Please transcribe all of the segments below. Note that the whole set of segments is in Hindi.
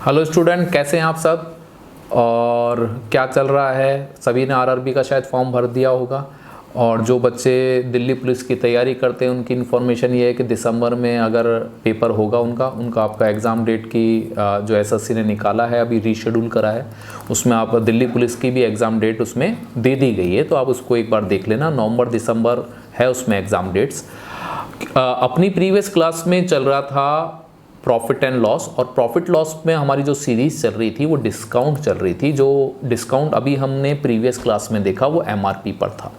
हेलो स्टूडेंट, कैसे हैं आप सब और क्या चल रहा है। सभी ने आरआरबी का शायद फॉर्म भर दिया होगा। और जो बच्चे दिल्ली पुलिस की तैयारी करते हैं उनकी इन्फॉर्मेशन ये है कि दिसंबर में अगर पेपर होगा उनका आपका एग्ज़ाम डेट की जो एसएससी ने निकाला है, अभी रीशेड्यूल करा है, उसमें आप दिल्ली पुलिस की भी एग्ज़ाम डेट उसमें दे दी गई है। तो आप उसको एक बार देख लेना, नवंबर दिसंबर है उसमें एग्ज़ाम डेट्स। अपनी प्रीवियस क्लास में चल रहा था प्रॉफिट एंड लॉस, और प्रॉफिट लॉस में हमारी जो सीरीज चल रही थी वो डिस्काउंट चल रही थी। जो डिस्काउंट अभी हमने प्रीवियस क्लास में देखा वो एमआरपी पर था।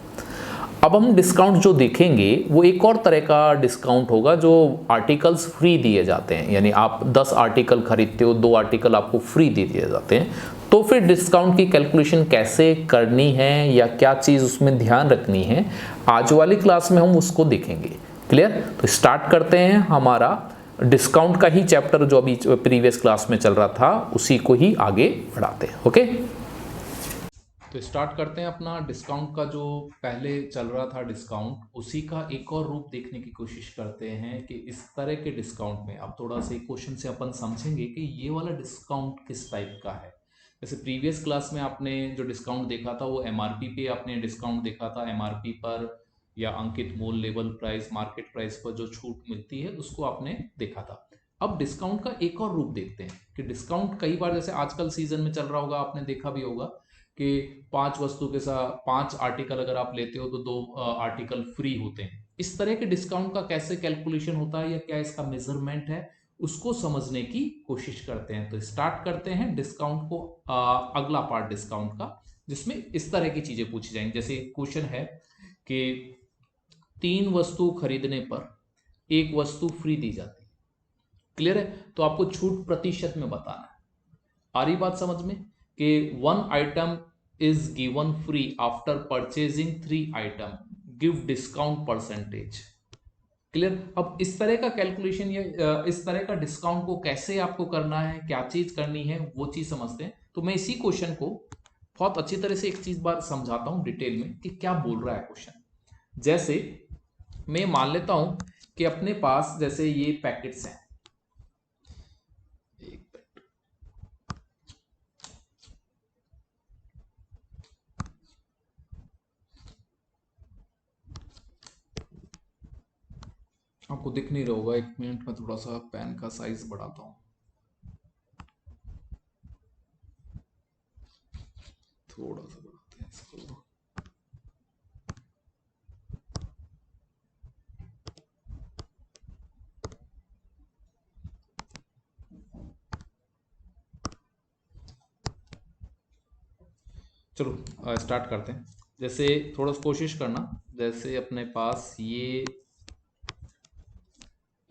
अब हम डिस्काउंट जो देखेंगे वो एक और तरह का डिस्काउंट होगा, जो आर्टिकल्स फ्री दिए जाते हैं। यानी आप 10 आर्टिकल खरीदते हो, 2 आर्टिकल आपको फ्री दे दिए जाते हैं। तो फिर डिस्काउंट की कैलकुलेशन कैसे करनी है या क्या चीज़ उसमें ध्यान रखनी है, आज वाली क्लास में हम उसको देखेंगे। क्लियर? तो स्टार्ट करते हैं हमारा डिस्काउंट का ही चैप्टर जो अभी प्रीवियस क्लास में चल रहा था, उसी को ही आगे बढ़ाते हैं। ओके, तो स्टार्ट करते हैं अपना डिस्काउंट का। जो पहले चल रहा था डिस्काउंट, उसी का एक और रूप देखने की कोशिश करते हैं कि इस तरह के डिस्काउंट में अब थोड़ा सा क्वेश्चन से अपन समझेंगे कि ये वाला डिस्काउंट किस टाइप का है। जैसे प्रीवियस क्लास में आपने जो डिस्काउंट देखा था वो एमआरपी पे आपने डिस्काउंट देखा था। एमआरपी पर या अंकित मूल, लेवल प्राइस, मार्केट प्राइस पर जो छूट मिलती है उसको आपने देखा था। अब डिस्काउंट का एक और रूप देखते हैं कि डिस्काउंट कई बार, जैसे आजकल सीजन में चल रहा होगा, आपने देखा भी होगा कि 5 वस्तु के साथ 5 आर्टिकल अगर आप लेते हो तो 2 आर्टिकल फ्री होते हैं। इस तरह के डिस्काउंट का कैसे कैलकुलेशन होता है या क्या इसका मेजरमेंट है, उसको समझने की कोशिश करते हैं। तो स्टार्ट करते हैं डिस्काउंट को, अगला पार्ट डिस्काउंट का, जिसमें इस तरह की चीजें पूछी जाएंगी। जैसे क्वेश्चन है कि 3 वस्तु खरीदने पर 1 वस्तु फ्री दी जाती है। क्लियर है? तो आपको छूट प्रतिशत में बताना है। आ रही बात समझ में कि 1 item is given free after purchasing 3 item, give discount percentage. Clear? अब इस तरह का कैलकुलेशन या इस तरह का डिस्काउंट को कैसे आपको करना है, क्या चीज करनी है, वो चीज समझते हैं। तो मैं इसी क्वेश्चन को बहुत अच्छी तरह से एक चीज बार समझाता हूं डिटेल में कि क्या बोल रहा है क्वेश्चन। जैसे मैं मान लेता हूं कि अपने पास जैसे ये पैकेट्स हैं, आपको दिख नहीं रहा होगा, 1 मिनट में थोड़ा सा पेन का साइज बढ़ाता हूं, थोड़ा सा बढ़ाते हैं इसको। चलो स्टार्ट करते हैं। जैसे थोड़ा सा कोशिश करना, जैसे अपने पास ये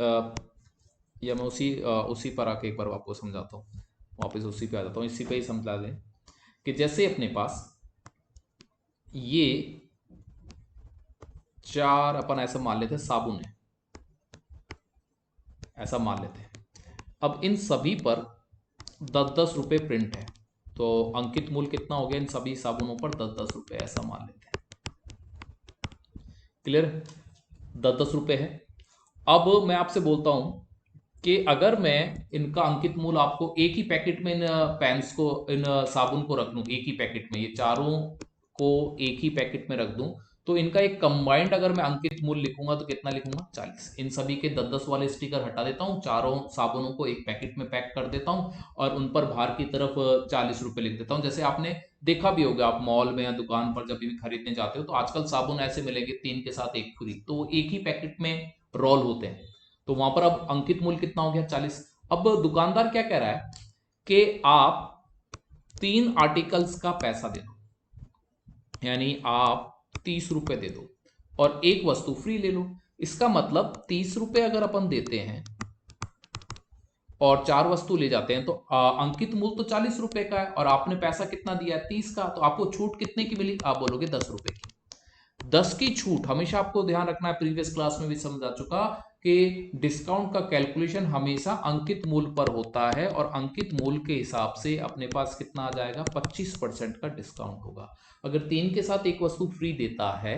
या मैं उसी पर आके एक बार आपको समझाता हूँ, वापस उसी पे आ जाता हूँ, इसी पे ही समझा दें कि जैसे अपने पास ये 4 अपन ऐसा मान लेते हैं साबुन है, ऐसा मान लेते हैं। अब इन सभी पर 10-10 रुपए प्रिंट है, तो अंकित मूल्य कितना हो गया इन सभी साबुनों पर? 10-10 रुपए, ऐसा मान लेते हैं। क्लियर? 10-10 रुपए है। अब मैं आपसे बोलता हूं कि अगर मैं इनका अंकित मूल्य आपको एक ही पैकेट में, इन पेन्स को, इन साबुन को रख दूं एक ही पैकेट में, ये चारों को एक ही पैकेट में रख दूं, तो इनका एक कंबाइंड अगर मैं अंकित मूल्य लिखूंगा तो कितना लिखूंगा? 40। इन सभी के 10-10 वाले स्टिकर हटा देता हूं, चारों साबुनों को एक पैकेट में पैक कर देता हूं और उन पर बाहर की तरफ 40 रुपए लिख देता हूं। जैसे आपने देखा भी होगा, आप मॉल में या दुकान पर जब भी खरीदने जाते हो तो आजकल साबुन ऐसे मिलेंगे 3 के साथ 1 फ्री, तो वो एक ही पैकेट में रोल होते हैं। तो वहां पर अब अंकित मूल्य कितना हो गया? 40। अब दुकानदार क्या कह रहा है कि आप 3 आर्टिकल्स का पैसा दे दो, यानी आप 30 रुपए दे दो और 1 वस्तु फ्री ले लो। इसका मतलब 30 रुपए अगर अपन देते हैं और 4 वस्तु ले जाते हैं तो अंकित मूल्य तो 40 रुपए का है और आपने पैसा कितना दिया है? 30 का। तो आपको छूट कितने की मिली? आप बोलोगे 10 रुपए की। 10 की छूट हमेशा आपको ध्यान रखना है, प्रीवियस क्लास में भी समझा चुका कि डिस्काउंट का कैलकुलेशन हमेशा अंकित मूल्य पर होता है और अंकित मूल्य के हिसाब से अपने पास कितना आ जाएगा? 25% का डिस्काउंट होगा। अगर 3 के साथ 1 वस्तु फ्री देता है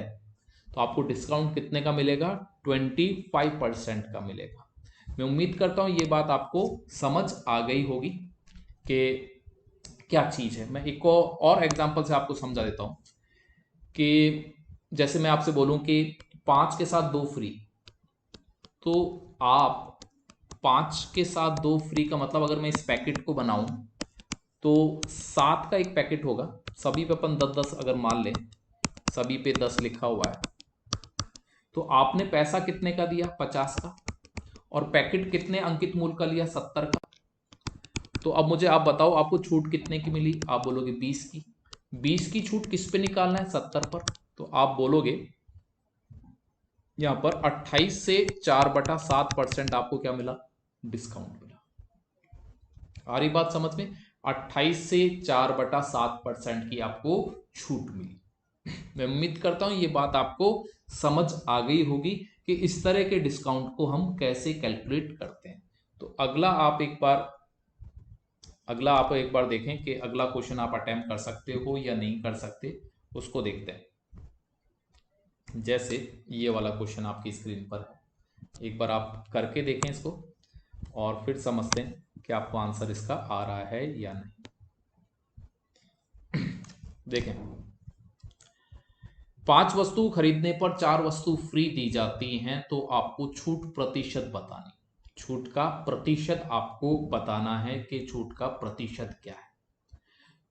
तो आपको डिस्काउंट कितने का मिलेगा? 25% का मिलेगा। मैं उम्मीद करता हूं ये बात आपको समझ आ गई होगी। कि क्या चीज़ है। मैं एक और एग्जांपल से आपको समझा देता हूँ कि जैसे मैं आपसे बोलूँ कि 5 के साथ 2 फ्री, तो आप 5 के साथ 2 फ्री का मतलब अगर मैं इस पैकेट को बनाऊं तो 7 का एक पैकेट होगा, सभी पे अपन 10-10 अगर मान लें, सभी पे 10 लिखा हुआ है, तो आपने पैसा कितने का दिया 50 का, और पैकेट कितने अंकित मूल्य का लिया 70 का। तो अब मुझे आप बताओ आपको छूट कितने की मिली, आप बोलोगे 20 की। 20 की छूट किस पे निकालना है 70 पर, तो आप बोलोगे यहां पर 28 से 4/7% आपको क्या मिला, डिस्काउंट मिला। आ रही बात समझ में, 28 से 4/7% की आपको छूट मिली। मैं उम्मीद करता हूं ये बात आपको समझ आ गई होगी कि इस तरह के डिस्काउंट को हम कैसे कैलकुलेट करते हैं। तो अगला आप एक बार देखें कि अगला क्वेश्चन आप अटेम्प्ट कर सकते हो या नहीं कर सकते, उसको देखते हैं। जैसे ये वाला क्वेश्चन आपकी स्क्रीन पर है, एक बार आप करके देखें इसको और फिर समझते हैं कि आपको आंसर इसका आ रहा है या नहीं। देखें, 5 वस्तु खरीदने पर 4 वस्तु फ्री दी जाती हैं, तो आपको छूट प्रतिशत बतानी, छूट का प्रतिशत आपको बताना है कि छूट का प्रतिशत क्या है।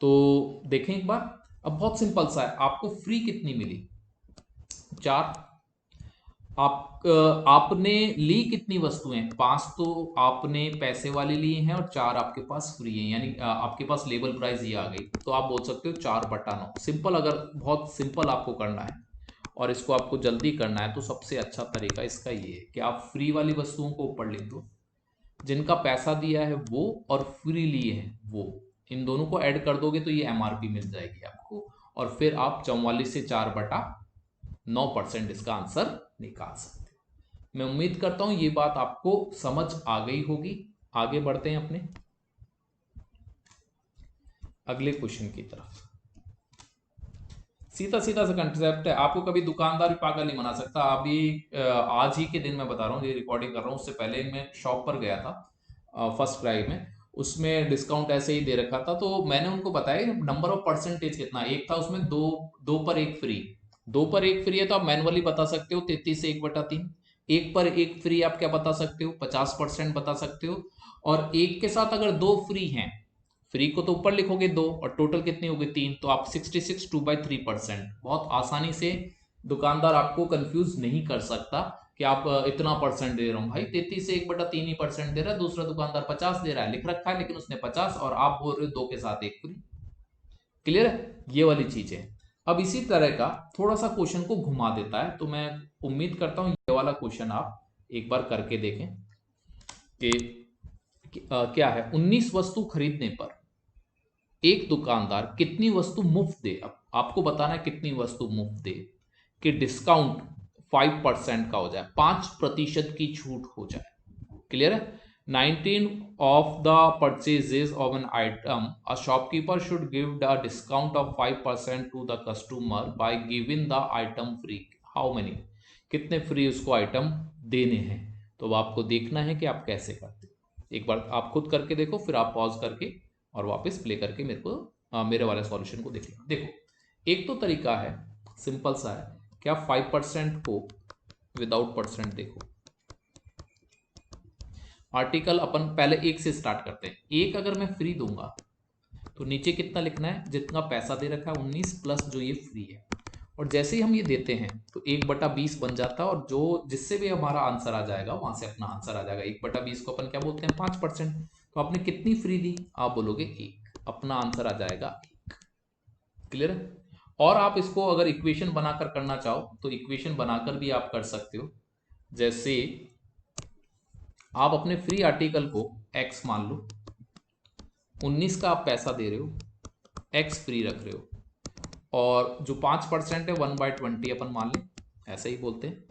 तो देखें एक बार, अब बहुत सिंपल सा है, आपको फ्री कितनी मिली 4, आपने ली कितनी वस्तुएं 5, तो आपने पैसे वाली ली हैं और 4 आपके पास फ्री हैं, यानी आपके पास लेबल प्राइस ये आ गई, तो आप बोल सकते हो 4/9। सिंपल, अगर बहुत सिंपल आपको करना है और इसको आपको जल्दी करना है तो सबसे अच्छा तरीका इसका ये है कि आप फ्री वाली वस्तुओं को ऊपर लिख दो, जिनका पैसा दिया है वो और फ्री लिए हैं वो, इन दोनों को ऐड कर दोगे तो ये एमआरपी मिल जाएगी आपको, और फिर आप 44 से 4/9% इसका आंसर निकाल सकते हो। मैं उम्मीद करता हूं ये बात आपको समझ आ गई होगी। आगे बढ़ते हैं अपने अगले क्वेश्चन की तरफ। सीधा सीधा सा कंसेप्ट है, आपको कभी दुकानदार भी पागल नहीं बना सकता। अभी आज ही के दिन मैं बता रहा हूँ, ये रिकॉर्डिंग कर रहा हूँ, उससे पहले मैं शॉप पर गया था फर्स्ट क्राई में, उसमें डिस्काउंट ऐसे ही दे रखा था, तो मैंने उनको बताया नंबर ऑफ परसेंटेज कितना, एक था उसमें 2 पर 1 फ्री, 2 पर 1 फ्री है तो आप मैनुअली बता सकते हो 33 से 1/3, 1 पर 1 फ्री आप क्या बता सकते हो 50% बता सकते हो, और एक के साथ अगर 2 फ्री हैं, फ्री को तो ऊपर लिखोगे 2 और टोटल कितनी होगी 3, तो आप 66 2/3%। बहुत आसानी से दुकानदार आपको कंफ्यूज नहीं कर सकता कि आप इतना परसेंट दे रहा हूं भाई, 33 से 1/3 ही परसेंट दे रहा है, दूसरा दुकानदार 50 दे रहा है, लिख रखा है लेकिन उसने 50 और आप बोल रहे हो 2 के साथ 1 फ्री। क्लियर है, ये वाली चीज है। अब इसी तरह का थोड़ा सा क्वेश्चन को घुमा देता है, तो मैं उम्मीद करता हूं ये वाला क्वेश्चन आप एक बार करके देखें कि क्या है, 19 वस्तु खरीदने पर एक दुकानदार कितनी वस्तु मुफ्त दे, अब आपको बताना है कितनी वस्तु मुफ्त दे कि डिस्काउंट 5% का हो जाए, 5% की छूट हो जाए। क्लियर है, 19 of the purchases of an item a shopkeeper should give the discount of 5% to the customer by giving the item free, how many, कितने फ्री उसको आइटम देने हैं। तो अब आपको देखना है कि आप कैसे करते हो, एक बार आप खुद करके देखो, फिर आप पॉज करके और वापस प्ले करके मेरे को मेरे वाले सॉल्यूशन को देखिए। देखो, एक तो तरीका है सिंपल सा है कि आप 5% को विदाउट परसेंट देखो। आर्टिकल अपन पहले 1 से स्टार्ट करते हैं, 1 अगर मैं फ्री दूंगा तो नीचे कितना लिखना है, जितना पैसा दे रखा है 19 प्लस जो ये फ्री है, और जैसे ही हम ये देते हैं तो 1/20 बन जाता है, और जो जिससे भी हमारा आंसर आ जाएगा वहां से अपना आंसर आ जाएगा। 1/20 को अपन क्या बोलते हैं 5%, तो आपने कितनी फ्री दी, आप बोलोगे 1, अपना आंसर आ जाएगा 1। क्लियर है, और आप इसको अगर इक्वेशन बनाकर करना चाहो तो इक्वेशन बनाकर भी आप कर सकते हो। जैसे आप अपने फ्री आर्टिकल को x मान लो, 19 का आप पैसा दे रहे हो, x फ्री रख रहे हो, और जो 5% है 1/20 अपन मान लें, ऐसा ही बोलते हैं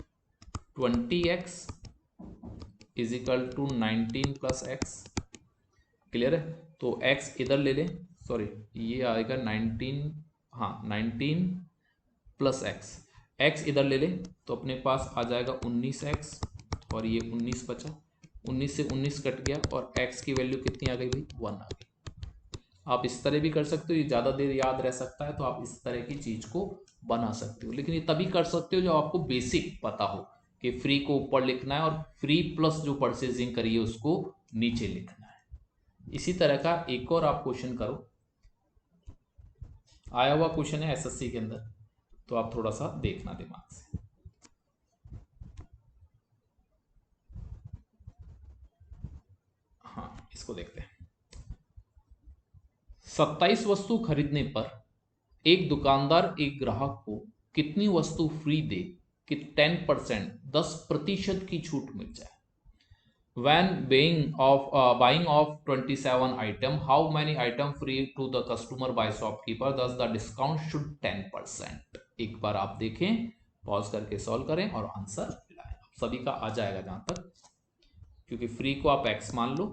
20x is equal to 19 plus x। Clear है, तो x इधर ले लें, सॉरी ये आएगा 19, हाँ 19 प्लस x इधर ले लें तो अपने पास आ जाएगा 19x, और ये 19 बचा, 19 से 19 कट गया और x की वैल्यू कितनी आ गई भाई 1 आ गई। आप इस तरह भी कर सकते हो, ये ज़्यादा देर याद रह सकता है तो आप इस तरह की चीज़ को बना सकते हो, लेकिन ये तभी कर सकते हो जब आपको बेसिक पता हो कि फ्री को ऊपर लिखना है और फ्री प्लस जो परचेजिंग करी है उसको नीचे लिखना है। इसी तरह का एक और आप क्वेश्चन करो, आया हुआ क्वेश्चन है एसएससी के अंदर, तो आप थोड़ा सा देखना दिमाग से। हाँ, इसको देखते हैं। 27 वस्तु खरीदने पर एक दुकानदार एक ग्राहक को कितनी वस्तु फ्री दे कि 10% 10% की छूट मिल जाए। When buying of 27 item, how many item free to the customer by shopkeeper? Thus the discount should 10%। एक बार आप देखें, पॉज करके सॉल्व करें और आंसर मिलाएं। सभी का आ जाएगा जहां तक, क्योंकि फ्री को आप x मान लो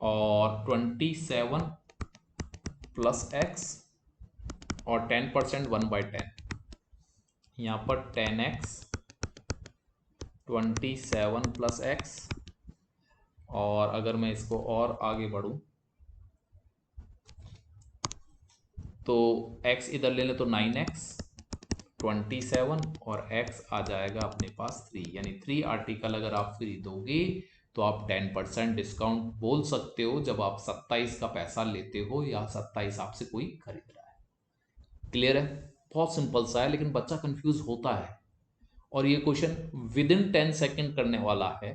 और 27 प्लस एक्स और 10% 1/10, यहाँ पर 10x 27 प्लस एक्स, और अगर मैं इसको और आगे बढ़ूं तो x इधर ले लें तो 9x 27 और x आ जाएगा अपने पास 3, यानी 3 आर्टिकल अगर आप फ्री दोगे तो आप 10% डिस्काउंट बोल सकते हो जब आप 27 का पैसा लेते हो या 27 आपसे कोई खरीद रहा है। क्लियर है? बहुत सिंपल सा है, लेकिन बच्चा कंफ्यूज होता है, और ये क्वेश्चन विद इन 10 सेकेंड करने वाला है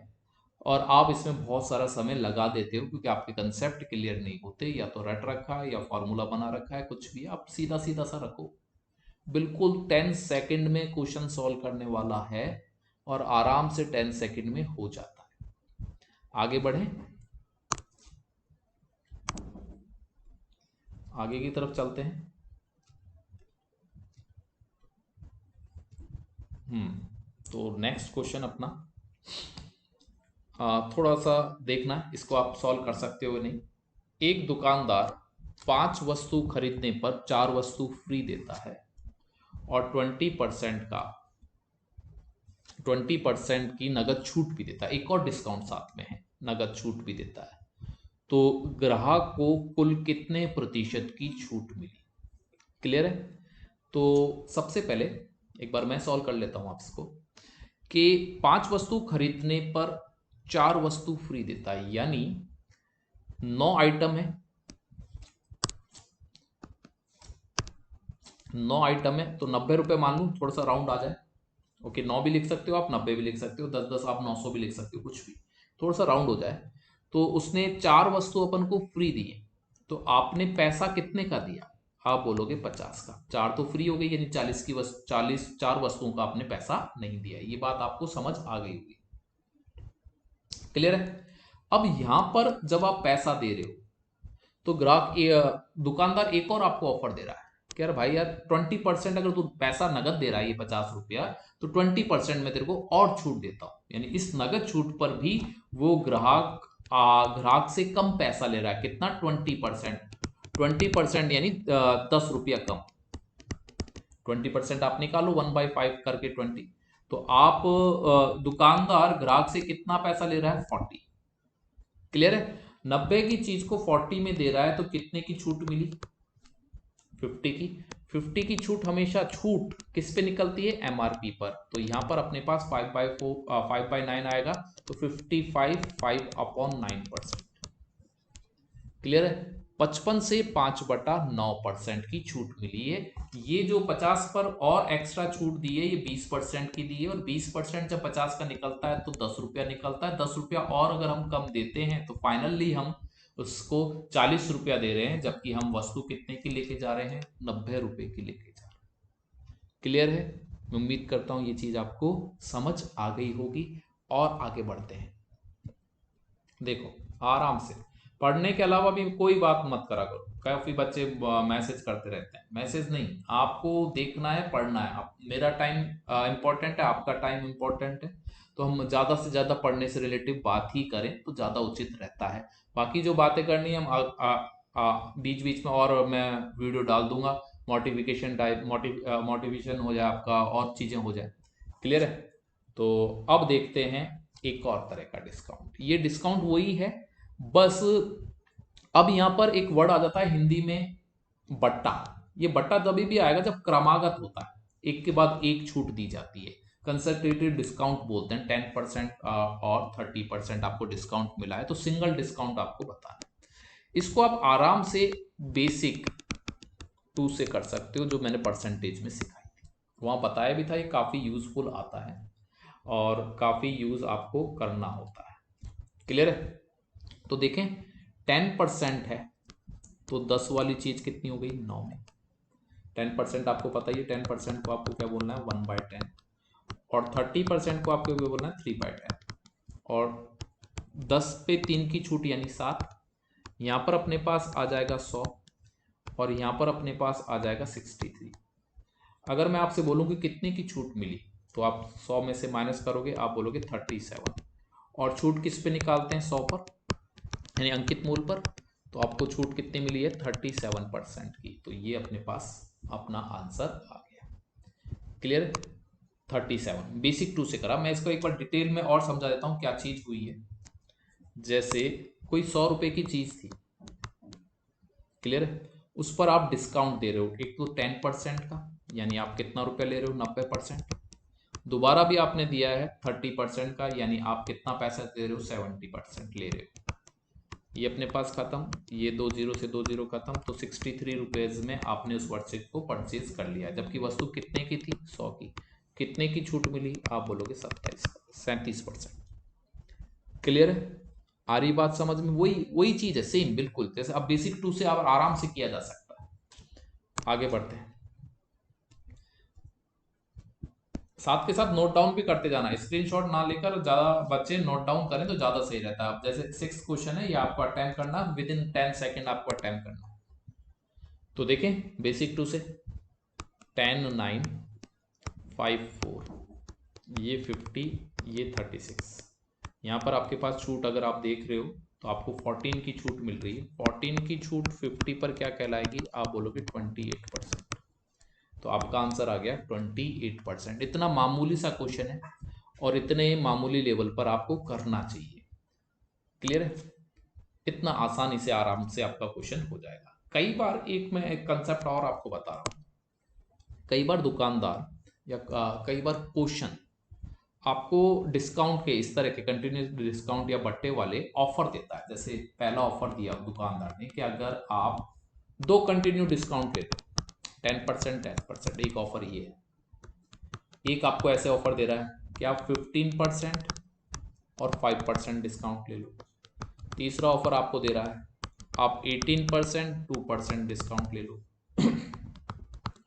और आप इसमें बहुत सारा समय लगा देते हो क्योंकि आपके कंसेप्ट क्लियर नहीं होते, या तो रट रखा है या फॉर्मूला बना रखा है, कुछ भी आप सीधा सीधा सा रखो। बिल्कुल 10 सेकंड में क्वेश्चन सॉल्व करने वाला है और आराम से 10 सेकंड में हो जाता है। आगे बढ़ें, आगे की तरफ चलते हैं। तो नेक्स्ट क्वेश्चन अपना थोड़ा सा देखना, इसको आप सॉल्व कर सकते हो नहीं। एक दुकानदार 5 वस्तु खरीदने पर 4 वस्तु फ्री देता है और 20% की नगद छूट भी देता है। एक और डिस्काउंट साथ में है, नगद छूट भी देता है। तो ग्राहक को कुल कितने प्रतिशत की छूट मिली? क्लियर है? तो सबसे पहले एक बार मैं सॉल्व कर लेता हूं आपको कि 5 वस्तु खरीदने पर 4 वस्तु फ्री देता है, यानी 9 आइटम है, 9 आइटम है तो 90 रुपए मान लूं, थोड़ा सा राउंड आ जाए। ओके, 9 भी लिख सकते हो आप, 90 भी लिख सकते हो, 10-10 आप 900 भी लिख सकते हो, कुछ भी, थोड़ा सा राउंड हो जाए। तो उसने 4 वस्तु अपन को फ्री दी है, तो आपने पैसा कितने का दिया? आप बोलोगे 50 का। 4 तो फ्री हो गई, यानी 40 4 वस्तुओं का आपने पैसा नहीं दिया। ये बात आपको समझ आ गई होगी। क्लियर है? अब यहां पर जब आप पैसा दे रहे हो तो दुकानदार एक और आपको ऑफर दे रहा है कि यार भाई यार 20%, अगर तू पैसा नगद दे रहा है ये 50 रुपया, तो 20% में तेरे को और छूट देता हूं। यानी इस नगद छूट पर भी वो ग्राहक से कम पैसा ले रहा है। कितना? 20%। 20% यानी 10 रुपया कम। 20% आप निकालो 1/5 करके 20, तो आप दुकानदार ग्राहक से कितना पैसा ले रहा है? 40। क्लियर है? 90 की चीज को 40 में दे रहा है तो कितने की छूट मिली? 50 की। 50 की छूट हमेशा छूट किस पे निकलती है? एमआरपी पर। तो यहां पर अपने पास 5/9 आएगा, तो 55 5/9%। क्लियर है? 55 से 5/9% की छूट मिली है। ये जो 50 पर और एक्स्ट्रा छूट दी है ये 20% की दी है, और 20% जब 50 का निकलता है तो 10 रुपया निकलता है। 10 रुपया और अगर हम कम देते हैं तो फाइनली हम उसको 40 रुपया दे रहे हैं, जबकि हम वस्तु कितने की लेके जा रहे हैं? 90 रुपए की लेके जा रहे हैं। क्लियर है? मैं उम्मीद करता हूं ये चीज आपको समझ आ गई होगी। और आगे बढ़ते हैं। देखो, आराम से पढ़ने के अलावा भी कोई बात मत करा करो। काफी बच्चे मैसेज करते रहते हैं, मैसेज नहीं, आपको देखना है, पढ़ना है। मेरा टाइम इंपॉर्टेंट है, आपका टाइम इंपॉर्टेंट है, तो हम ज्यादा से ज्यादा पढ़ने से रिलेटिव बात ही करें तो ज्यादा उचित रहता है। बाकी जो बातें करनी है हम बीच बीच में और मैं वीडियो डाल दूंगा, मोटिवेशन टाइप, मोटिवेशन हो जाए आपका और चीजें हो जाए। क्लियर है? तो अब देखते हैं एक और तरह का डिस्काउंट। ये डिस्काउंट वही है, बस अब यहां पर एक वर्ड आ जाता है हिंदी में बट्टा। ये बट्टा तभी भी आएगा जब क्रमागत होता है, एक के बाद एक छूट दी जाती है। कंसंट्रेटेड डिस्काउंट बोलते हैं, 10% और 30% आपको डिस्काउंट मिला है तो सिंगल डिस्काउंट आपको बताना है। इसको आप आराम से बेसिक 2 से कर सकते हो, जो मैंने परसेंटेज में सिखाई थी वहां बताया भी था। ये काफी यूजफुल आता है और काफी यूज आपको करना होता है। क्लियर है? तो देखें 10% है तो 10 वाली चीज कितनी हो गई, 9 में। 10% आपको पता ही है, 10% को आपको क्या बोलना है, 1/10। और 30% को आपको क्या बोलना है, 3/10। और 10 पे 3 की छूट यानी 7। यहां पर अपने पास आ जाएगा 100 और यहां पर अपने पास आ जाएगा 63। अगर मैं आपसे बोलूं कि कितने की छूट मिली तो आप 100 में से माइनस करोगे, आप बोलोगे 37। और छूट किस पे निकालते हैं, 100 पर यानी अंकित मूल पर। तो आपको छूट कितनी मिली है, 37% की। तो ये अपने पास अपना आंसर आ गया। क्लियर? 37 बेसिक 2 से करा। मैं इसको एक बार डिटेल में और समझा देता हूं क्या चीज हुई है। जैसे कोई 100 रुपए की चीज थी, क्लियर है, उस पर आप डिस्काउंट दे रहे हो, एक तो 10% का यानी आप कितना रुपया ले रहे हो, 90%। दोबारा भी आपने दिया है 30% का यानी आप कितना पैसा दे रहे हो, 70% ले रहे हो। ये अपने पास खत्म, ये 2 जीरो से 2 जीरो खत्म, तो 63 रुपीज में आपने उस वर्कशीट को परचेज कर लिया। जबकि वस्तु कितने की थी, 100 की। कितने की छूट मिली, आप बोलोगे 37%। क्लियर है? आ रही बात समझ में? वही वही चीज है, सेम बिल्कुल। जैसे अब बेसिक 2 से आप आराम से किया जा सकता है। आगे बढ़ते हैं, साथ के साथ नोट डाउन भी करते जाना। स्क्रीनशॉट ना लेकर ज्यादा बच्चे नोट डाउन करें तो ज्यादा सही रहता है। अब जैसे 6 क्वेश्चन है, ये आपको अटेम्प्ट करना, विद इन 10 सेकेंड आपको अटेम्प्ट करना है। तो देखें बेसिक 2 से 10 9 5 4, ये 50, ये 36। यहाँ पर आपके पास छूट अगर आप देख रहे हो तो आपको 14 की छूट मिल रही है। 14 की छूट 50 पर क्या कहलाएगी, आप बोलोगे 28%। तो आपका आंसर आ गया 28%। इतना मामूली सा क्वेश्चन है और इतने मामूली लेवल पर आपको करना चाहिए। क्लियर है? इतना आसानी से आराम से आपका क्वेश्चन हो जाएगा। कई बार एक मैं एक कंसेप्ट और आपको बता रहा हूं, कई बार दुकानदार या कई बार क्वेश्चन आपको डिस्काउंट के, इस तरह के कंटिन्यूस डिस्काउंट या बट्टे वाले ऑफर देता है। जैसे पहला ऑफर दिया दुकानदार ने कि अगर आप 2 कंटिन्यू डिस्काउंट लेते हो, 10% 10%, एक ऑफर ये है। एक आपको ऐसे ऑफर दे रहा है कि आप 15% और 5% डिस्काउंट ले लो। तीसरा ऑफर आपको दे रहा है आप 18% 2% डिस्काउंट ले लो।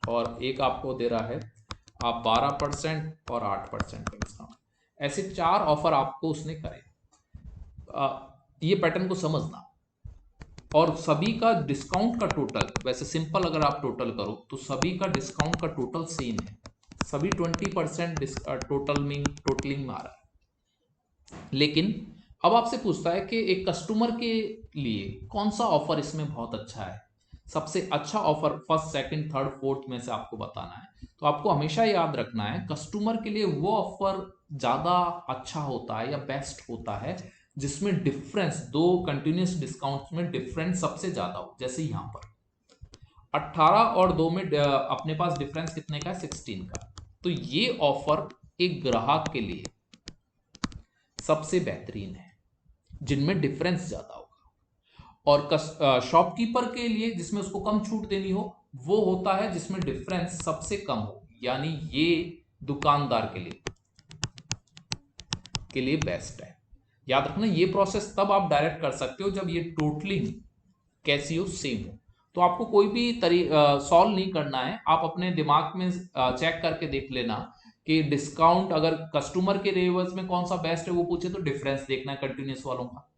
और एक आपको दे रहा है आप 12% और 8% का डिस्काउंट। ऐसे 4 ऑफर आपको उसने करे। ये पैटर्न को समझना। और सभी का डिस्काउंट का टोटल, वैसे सिंपल अगर आप टोटल करो तो सभी का डिस्काउंट का टोटल सेम है, सभी 20% टोटलिंग में आ रहा है। लेकिन अब आपसे पूछता है कि एक कस्टमर के लिए कौन सा ऑफर इसमें बहुत अच्छा है, सबसे अच्छा offer first second third fourth में से आपको बताना है। तो आपको हमेशा याद रखना है कस्टमर के लिए वो ऑफर ज्यादा अच्छा होता है या बेस्ट होता है जिसमें डिफरेंस, 2 कंटिन्यूस डिस्काउंट में डिफरेंस सबसे ज्यादा हो। जैसे यहां पर 18 और 2 में अपने पास डिफरेंस कितने का है, 16 का। तो ये ऑफर एक ग्राहक के लिए सबसे बेहतरीन है जिनमें डिफरेंस ज्यादा होगा। और शॉपकीपर के लिए जिसमें उसको कम छूट देनी हो वो होता है जिसमें डिफरेंस सबसे कम हो, यानी ये दुकानदार के लिए बेस्ट है। याद रखना ये प्रोसेस तब आप डायरेक्ट कर सकते हो जब ये टोटलिंग कैसी हो, सेम हो। तो आपको कोई भी सॉल्व नहीं करना है, आप अपने दिमाग में चेक करके देख लेना कि डिस्काउंट अगर कस्टमर के रेवर्स में कौन सा बेस्ट है वो पूछे तो डिफरेंस देखना है कंटिन्यूस वालों का,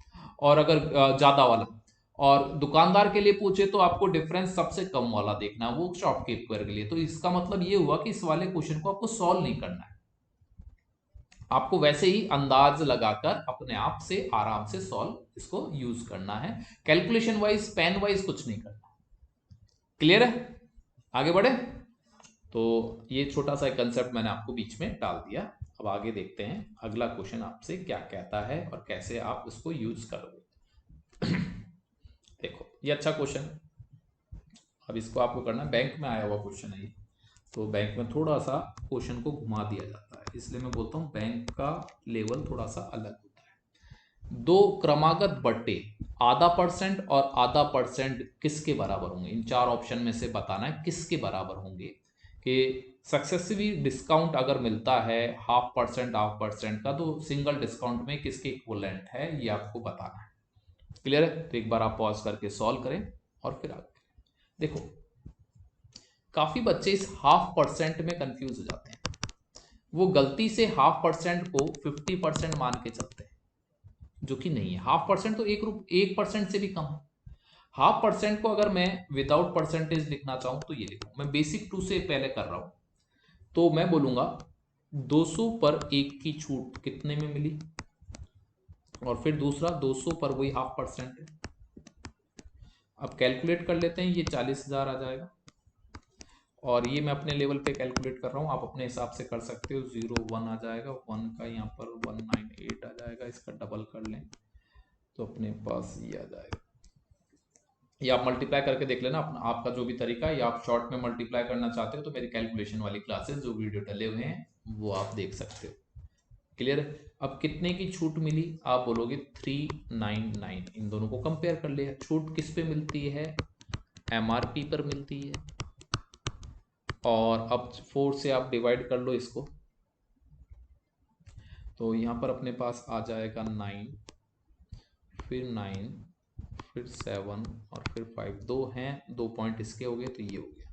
और अगर ज्यादा वाला। और दुकानदार के लिए पूछे तो आपको डिफरेंस सबसे कम वाला देखना है, वो शॉपकीपर के लिए। तो इसका मतलब ये हुआ कि इस वाले क्वेश्चन को आपको सॉल्व नहीं करना है, आपको वैसे ही अंदाज लगाकर अपने आप से आराम से सॉल्व इसको यूज करना है। कैलकुलेशन वाइज पेन वाइज कुछ नहीं करना। क्लियर है? आगे बढ़े। तो ये छोटा सा कंसेप्ट मैंने आपको बीच में डाल दिया। अब आगे देखते हैं अगला क्वेश्चन आपसे क्या कहता है और कैसे आप इसको यूज करोगे। देखो ये अच्छा क्वेश्चन है। अब इसको आपको करना है, बैंक में आया हुआ क्वेश्चन है ये, तो बैंक में थोड़ा सा क्वेश्चन को घुमा दिया जाता है, इसलिए मैं बोलता हूँ बैंक का लेवल थोड़ा सा अलग होता है। दो क्रमागत बट्टे आधा परसेंट और आधा परसेंट किसके बराबर होंगे, इन चार ऑप्शन में से बताना है किसके बराबर होंगे। कि सक्सेसिवली डिस्काउंट अगर मिलता है 0.5% का, तो सिंगल डिस्काउंट में किसके इक्विवेलेंट है ये आपको बताना है। क्लियर है? तो एक बार आप पॉज करके सॉल्व करें और फिर आगे देखो। काफी बच्चे इस 0.5% में कंफ्यूज हो जाते हैं, वो गलती से 0.5% को 50% मान के चलते हैं, जो कि नहीं है। 0.5% तो 1% से भी कम है। 0.5% को अगर मैं विदाउट परसेंटेज लिखना चाहूं तो ये लिखूं, मैं बेसिक 2 से पहले कर रहा हूं, तो मैं बोलूंगा 200 पर 1 की छूट कितने में मिली, और फिर दूसरा 200 पर वही 0.5% है। अब कैलकुलेट कर लेते हैं, ये 40,000 आ जाएगा, और ये मैं अपने लेवल पे कैलकुलेट कर रहा हूँ, आप अपने हिसाब से कर सकते हो। 0 1 आ जाएगा, 1 का यहाँ पर 198 आ जाएगा, इसका डबल कर लें तो अपने पास ये आ जाएगा। ये आप मल्टीप्लाई करके देख लेना, आपका जो भी तरीका है, या आप शॉर्ट में मल्टीप्लाई करना चाहते हो तो मेरी कैलकुलेशन वाली क्लासेस जो वीडियो डले हुए हैं वो आप देख सकते हो। क्लियर है? अब कितने की छूट मिली, आप बोलोगे 399। इन दोनों को कंपेयर कर लिया, छूट किस पे मिलती है, एमआरपी पर मिलती है, और अब 4 से आप डिवाइड कर लो इसको, तो यहाँ पर अपने पास आ जाएगा 9, फिर 9, फिर 7 और फिर 5, 2 हैं, 2 पॉइंट इसके हो गए, तो ये हो गया।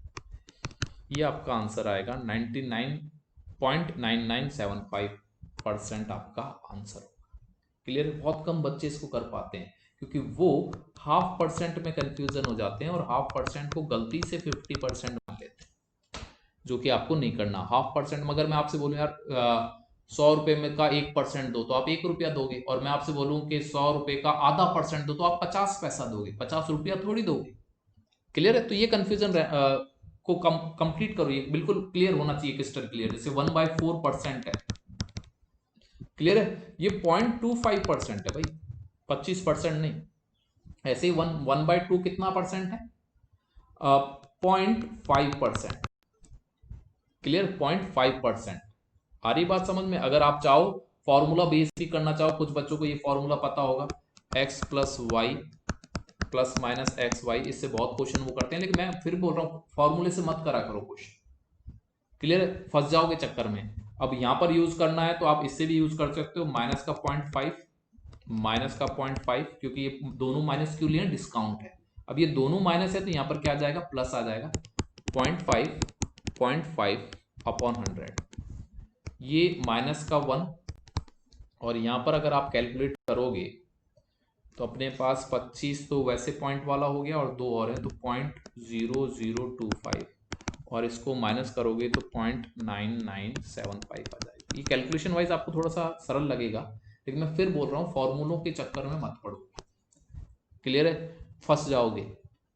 ये आपका आंसर आएगा 99.9975% आपका आंसर होगा। क्लियर? बहुत कम बच्चे इसको कर पाते हैं, क्योंकि वो 0.5% में कंफ्यूजन हो जाते हैं और 0.5% को गलती से 50% मान लेते हैं, जो कि आपको नहीं करना। 0.5% में अगर मैं आपसे बोलूं यार 100 रुपए में का 1% दो, तो आप 1 रुपया दोगे, और मैं आपसे बोलूं कि 100 रुपए का आधा परसेंट दो, तो आप 50 पैसा दोगे, 50 रुपया थोड़ी दोगे। क्लियर है? तो ये कंफ्यूजन को कंप्लीट करो, ये बिल्कुल क्लियर होना चाहिए, क्रिस्टल क्लियर। जैसे 1/4% है, क्लियर है? ये 0.25% है भाई, 25% नहीं। ऐसे ही 1/2 कितना परसेंट है, 0.5%। क्लियर? 0.5%। आ रही बात समझ में? अगर आप चाहो फॉर्मूला बेस भी करना चाहो, कुछ बच्चों को ये फॉर्मूला पता होगा, x plus y plus minus x y, इससे बहुत क्वेश्चन वो करते हैं, लेकिन मैं फिर बोल रहा हूँ फॉर्मूले से मत करा करो क्वेश्चन। क्लियर है? फंस जाओगे चक्कर में। अब यहां पर यूज करना है तो आप इससे भी यूज कर सकते हो, माइनस का 0.5, माइनस का 0.5, क्योंकि ये दोनों माइनस क्यों लिए, डिस्काउंट है। अब ये दोनों माइनस है तो यहां पर क्या आ जाएगा, प्लस आ जाएगा। 0.5 अपॉन 100, ये माइनस का 1, और यहां पर अगर आप कैलकुलेट करोगे तो अपने पास 25 तो वैसे पॉइंट वाला हो गया, और 2 और है तो 0.0025, और इसको माइनस करोगे तो 0.9975 आ जाएगी। ये कैलकुलेशन वाइज आपको थोड़ा सा सरल लगेगा, लेकिन मैं फिर बोल रहा हूँ फॉर्मूलों के चक्कर में मत पड़ो। क्लियर है? फंस जाओगे।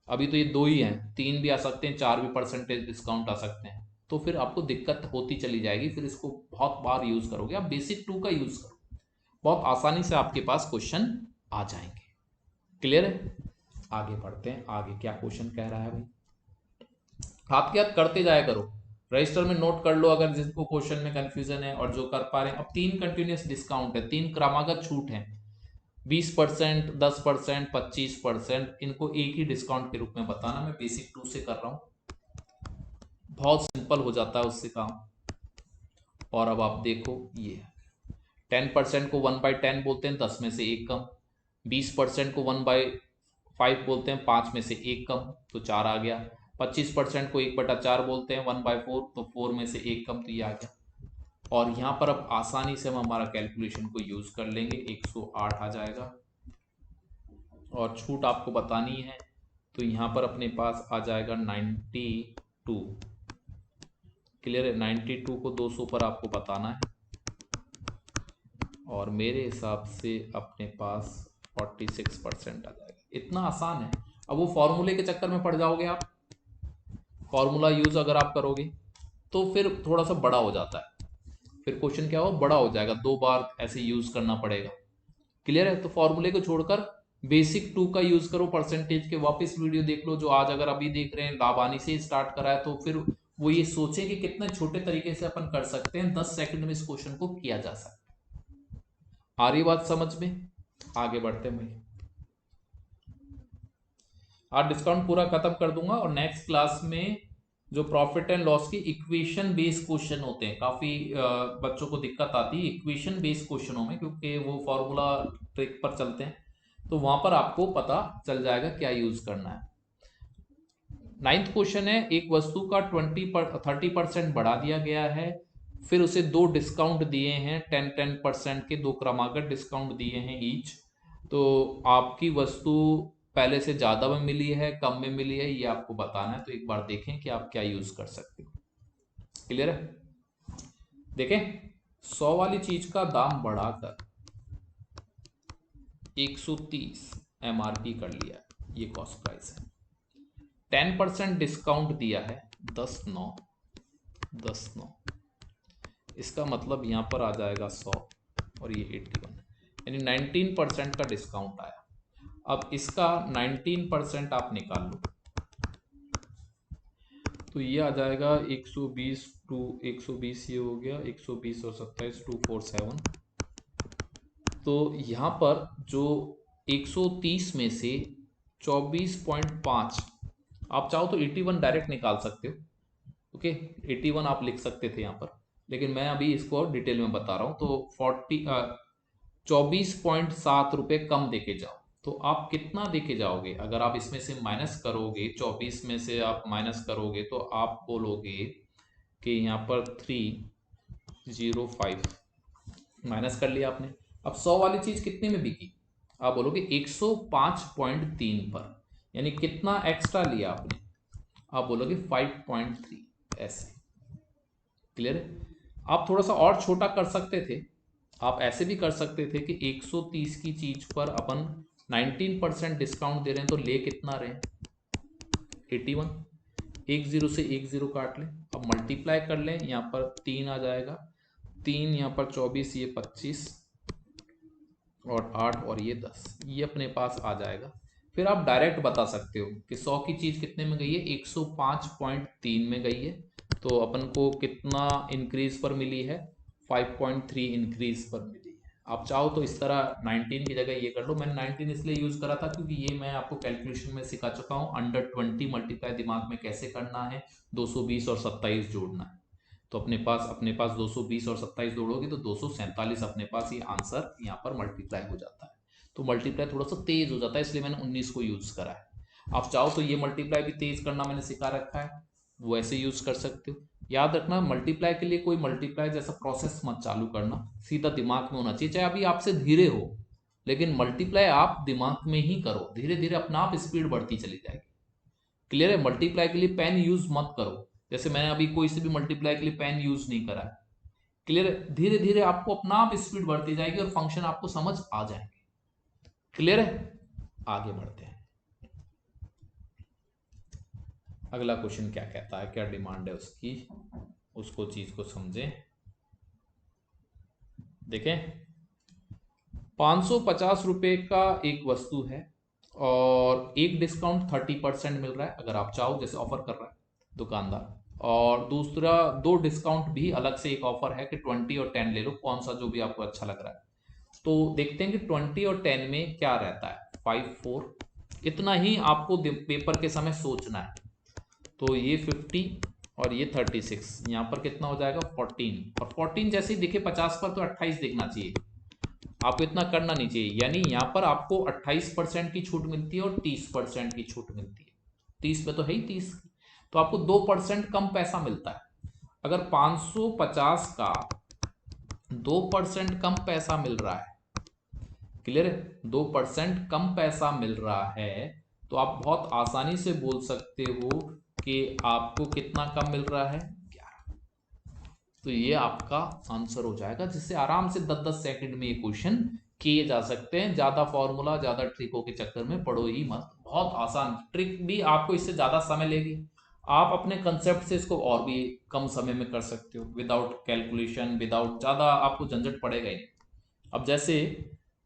अभी तो ये 2 ही हैं, 3 भी आ सकते हैं, 4 भी परसेंटेज डिस्काउंट आ सकते हैं, तो फिर आपको दिक्कत होती चली जाएगी। फिर इसको बहुत बार यूज करोगे, आप बेसिक 2 का यूज करो, बहुत आसानी से आपके पास क्वेश्चन आ जाएंगे। क्लियर है? आगे बढ़ते हैं, आगे क्या क्वेश्चन कह रहा है भाई, हाथ के हाथ करते जाया करो, रजिस्टर में नोट कर लो अगर जिसको क्वेश्चन में कंफ्यूजन है और जो कर पा रहे हैं। अब 3 कंटिन्यूस डिस्काउंट है, 3 क्रमागत छूट है, 20%, 10%, 25%, इनको एक ही डिस्काउंट के रूप में बताना। मैं बेसिक 2 से कर रहा हूं, बहुत सिंपल हो जाता है उससे काम। और अब आप देखो, ये 10% को 1/10 बोलते हैं, 10 में से 1 कम। 20% को 1/5 बोलते हैं, 5 में से 1 कम, तो 4 आ गया। 25% को 1/4 बोलते हैं, 1/4, तो 4 में से 1 कम, तो ये आ गया। और यहाँ पर अब आसानी से हम हमारा कैलकुलेशन को यूज कर लेंगे, 108 आ जाएगा, और छूट आपको बतानी है तो यहाँ पर अपने पास आ जाएगा 92। क्लियर है? 92 को 200 पर आपको बताना है, और मेरे हिसाब से अपने पास 46% आ जाएगा। इतना आसान है। अब वो फॉर्मूले के चक्कर में पड़ जाओगे आप, फॉर्मूला यूज अगर आप करोगे तो फिर थोड़ा सा बड़ा हो जाता है, फिर क्वेश्चन क्या हो, बड़ा हो जाएगा, 2 बार ऐसे यूज करना पड़ेगा। क्लियर है? तो फॉर्मूले को छोड़कर बेसिक 2 का यूज करो परसेंटेज के, वापस वीडियो देख लो जो आज अगर अभी देख रहे हैं, लाभानी से स्टार्ट करा है, तो फिर वो ये सोचे कि कितने छोटे तरीके से अपन कर सकते हैं, 10 सेकंड में इस क्वेश्चन को किया जा सकता है। आ रही बात समझ में? आगे बढ़ते हैं भाई। आज डिस्काउंट पूरा खत्म कर दूंगा और नेक्स्ट क्लास में जो प्रॉफिट एंड लॉस की इक्वेशन बेस्ड क्वेश्चन होते हैं, काफी बच्चों को दिक्कत आती है इक्वेशन बेस्ड क्वेश्चनों में, क्योंकि वो फॉर्मूला ट्रिक पर चलते हैं, तो वहां पर आपको पता चल जाएगा क्या यूज करना है। 9th क्वेश्चन है, एक वस्तु का 30% बढ़ा दिया गया है, फिर उसे 2 डिस्काउंट दिए हैं 10% के, 2 क्रमागत डिस्काउंट दिए हैं ईच, तो आपकी वस्तु पहले से ज्यादा में मिली है कम में मिली है, ये आपको बताना है। तो एक बार देखें कि आप क्या यूज कर सकते हो। क्लियर है? देखें, 100 वाली चीज का दाम बढ़ाकर 130 एमआरपी कर लिया, ये कॉस्ट प्राइस है। 10% डिस्काउंट दिया है 10/9, इसका मतलब यहां पर आ जाएगा 100 और ये 81, यानी 19% का डिस्काउंट आया। अब इसका 19% आप निकाल लो, तो ये आ जाएगा 120 टू 120, ये हो गया 120 और 27 247। तो यहां पर जो 130 में से 24.5, आप चाहो तो 81 डायरेक्ट निकाल सकते हो, ओके 81 आप लिख सकते थे यहाँ पर, लेकिन मैं अभी इसको डिटेल में बता रहा हूँ। तो 24.7 रुपये कम देके जाओ, तो आप कितना देके जाओगे? अगर आप इसमें से माइनस करोगे, 24 में से आप माइनस करोगे, तो आप बोलोगे कि यहाँ पर 305 माइनस कर लिया आपने। अब 100 वाली चीज कितने में बिकी? आप बोलोगे 105.3 पर, यानी कितना एक्स्ट्रा लिया आपने? आप बोलोगे 5.3, ऐसे। क्लियर है? आप थोड़ा सा और छोटा कर सकते थे, आप ऐसे भी कर सकते थे कि 130 की चीज पर अपन 19% डिस्काउंट दे रहे हैं, तो ले कितना रहे हैं? 81। 10 से 10 काट लें, अब मल्टीप्लाई कर लें, यहाँ पर 3 आ जाएगा, 3 यहाँ पर 24, ये 25 और 8 और ये 10, ये अपने पास आ जाएगा। फिर आप डायरेक्ट बता सकते हो कि 100 की चीज कितने में गई है? 105.3 में गई है, तो अपन को कितना इंक्रीज पर मिली है? 5.3 इंक्रीज पर मिली है। आप चाहो तो इस तरह 19 की जगह ये कर लो, मैंने 19 इसलिए यूज करा था क्योंकि ये मैं आपको कैलकुलेशन में सिखा चुका हूँ, अंडर 20 मल्टीप्लाई दिमाग में कैसे करना है, 220 और 27 जोड़ना है। तो अपने पास 220 और 27 जोड़ोगे तो 247 अपने पास ये आंसर यहाँ पर मल्टीप्लाई हो जाता है। तो मल्टीप्लाई थोड़ा सा तेज हो जाता है, इसलिए मैंने 19 को यूज करा है। आप चाहो तो ये मल्टीप्लाई भी तेज करना मैंने सिखा रखा है, वो ऐसे यूज कर सकते हो। याद रखना, मल्टीप्लाई के लिए कोई मल्टीप्लाई जैसा प्रोसेस मत चालू करना, सीधा दिमाग में होना चाहिए, चाहे अभी आपसे धीरे हो, लेकिन मल्टीप्लाई आप दिमाग में ही करो, धीरे धीरे अपना आप स्पीड बढ़ती चली जाएगी। क्लियर है? मल्टीप्लाई के लिए पेन यूज मत करो, जैसे मैंने अभी कोई से भी मल्टीप्लाई के लिए पेन यूज नहीं करा है। क्लियर है? धीरे धीरे आपको अपना आप स्पीड बढ़ती जाएगी और फंक्शन आपको समझ आ जाएंगे। क्लियर है? आगे बढ़ते हैं। अगला क्वेश्चन क्या कहता है, क्या डिमांड है उसकी, उसको चीज को समझें। देखें, 550 रुपए का एक वस्तु है और एक डिस्काउंट 30% मिल रहा है, अगर आप चाहो, जैसे ऑफर कर रहा है दुकानदार, और दूसरा 2 डिस्काउंट भी अलग से एक ऑफर है कि 20 और 10 ले लो, कौन सा जो भी आपको अच्छा लग रहा है। तो देखते हैं कि 20 और 10 में क्या रहता है। 5 4, इतना ही आपको पेपर के समय सोचना है। तो ये 50 और ये 36, यहाँ पर कितना हो जाएगा? 14, और 14 जैसे ही दिखे 50 पर तो 28 दिखना चाहिए, आपको इतना करना नहीं चाहिए। यानी यहाँ पर आपको 28% की छूट मिलती है और 30% की छूट मिलती है, 30 पे तो है ही 30, तो आपको 2% कम पैसा मिलता है। अगर 550 का 2% कम पैसा मिल रहा है, क्लियर है, 2% कम पैसा मिल रहा है, तो आप बहुत आसानी से बोल सकते हो कि आपको कितना कम मिल रहा है? 11। तो ये आपका आंसर हो जाएगा, जिससे आराम से 10-10 सेकंड में ये क्वेश्चन किए जा सकते हैं। ज्यादा फॉर्मूला, ज्यादा ट्रिकों के चक्कर में पड़ो ही मत, बहुत आसान ट्रिक भी आपको इससे ज्यादा समय लेगी, आप अपने कंसेप्ट से इसको और भी कम समय में कर सकते हो, विदाउट कैलकुलेशन, विदाउट ज्यादा आपको झंझट पड़ेगा ही। अब जैसे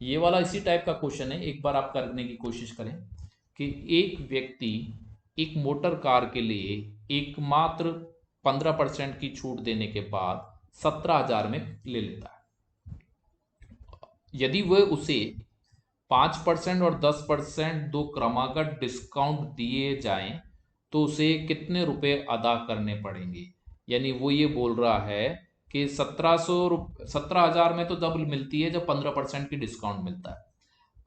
ये वाला इसी टाइप का क्वेश्चन है, एक बार आप करने की कोशिश करें कि एक व्यक्ति एक मोटर कार के लिए एकमात्र 15% की छूट देने के बाद 17,000 में ले लेता है। यदि वह उसे 5% और 10% दो क्रमागत डिस्काउंट दिए जाएं तो उसे कितने रुपए अदा करने पड़ेंगे। यानी वो ये बोल रहा है कि 17,000 में तो डबल मिलती है जब 15% की डिस्काउंट मिलता है।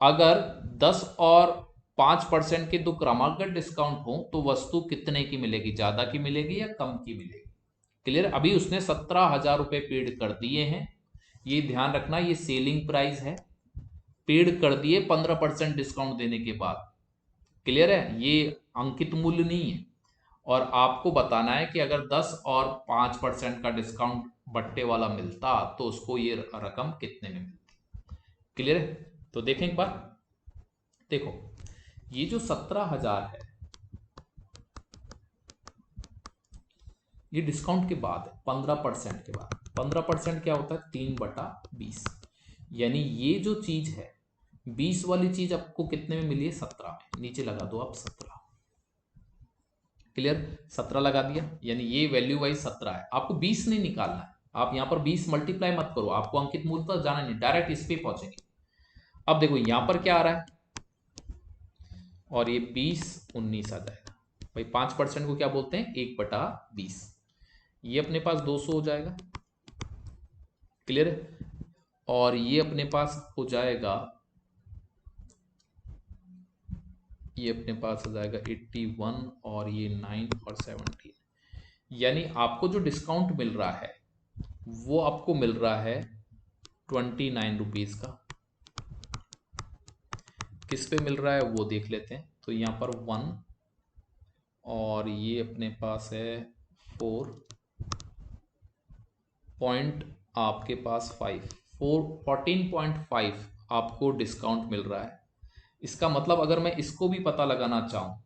अगर 10 और 5% के दो क्रमागत डिस्काउंट हो तो वस्तु कितने की मिलेगी, ज्यादा की मिलेगी या कम की मिलेगी। क्लियर। अभी उसने 17,000 रुपए पेड कर दिए हैं, ये ध्यान रखना, ये सेलिंग प्राइस है, पेड कर दिए 15% डिस्काउंट देने के बाद। क्लियर है, ये अंकित मूल्य नहीं है। और आपको बताना है कि अगर 10 और 5% का डिस्काउंट बट्टे वाला मिलता तो उसको ये रकम कितने में मिलती। क्लियर है। तो देखें एक बार, देखो ये जो 17,000 है ये डिस्काउंट के बाद है, 15% के बाद। 15% क्या होता है, 3/20। यानी ये जो चीज है 20 वाली चीज आपको कितने में मिली है, 17 में। नीचे लगा दो आप 17। क्लियर, 17 लगा दिया, यानी ये वैल्यू वाइज 17 है। आपको 20 नहीं निकालना है, आप यहां पर 20 मल्टीप्लाई मत करो, आपको अंकित मूल्य पर जाना नहीं, डायरेक्ट इस पे पहुंचेंगे। अब देखो यहां पर क्या आ रहा है, और ये 20 19 आ जाएगा भाई। 5% को क्या बोलते हैं, 1/20। ये अपने पास 200 हो जाएगा। क्लियर है। और ये अपने पास हो जाएगा, ये अपने पास हो जाएगा 81, और ये 9 और 17। यानी आपको जो डिस्काउंट मिल रहा है वो आपको मिल रहा है 29 रुपीज का। किस पे मिल रहा है वो देख लेते हैं। तो यहाँ पर 1, और ये अपने पास है 4 पॉइंट, आपके पास 14.5 आपको डिस्काउंट मिल रहा है। इसका मतलब अगर मैं इसको भी पता लगाना चाहूँ,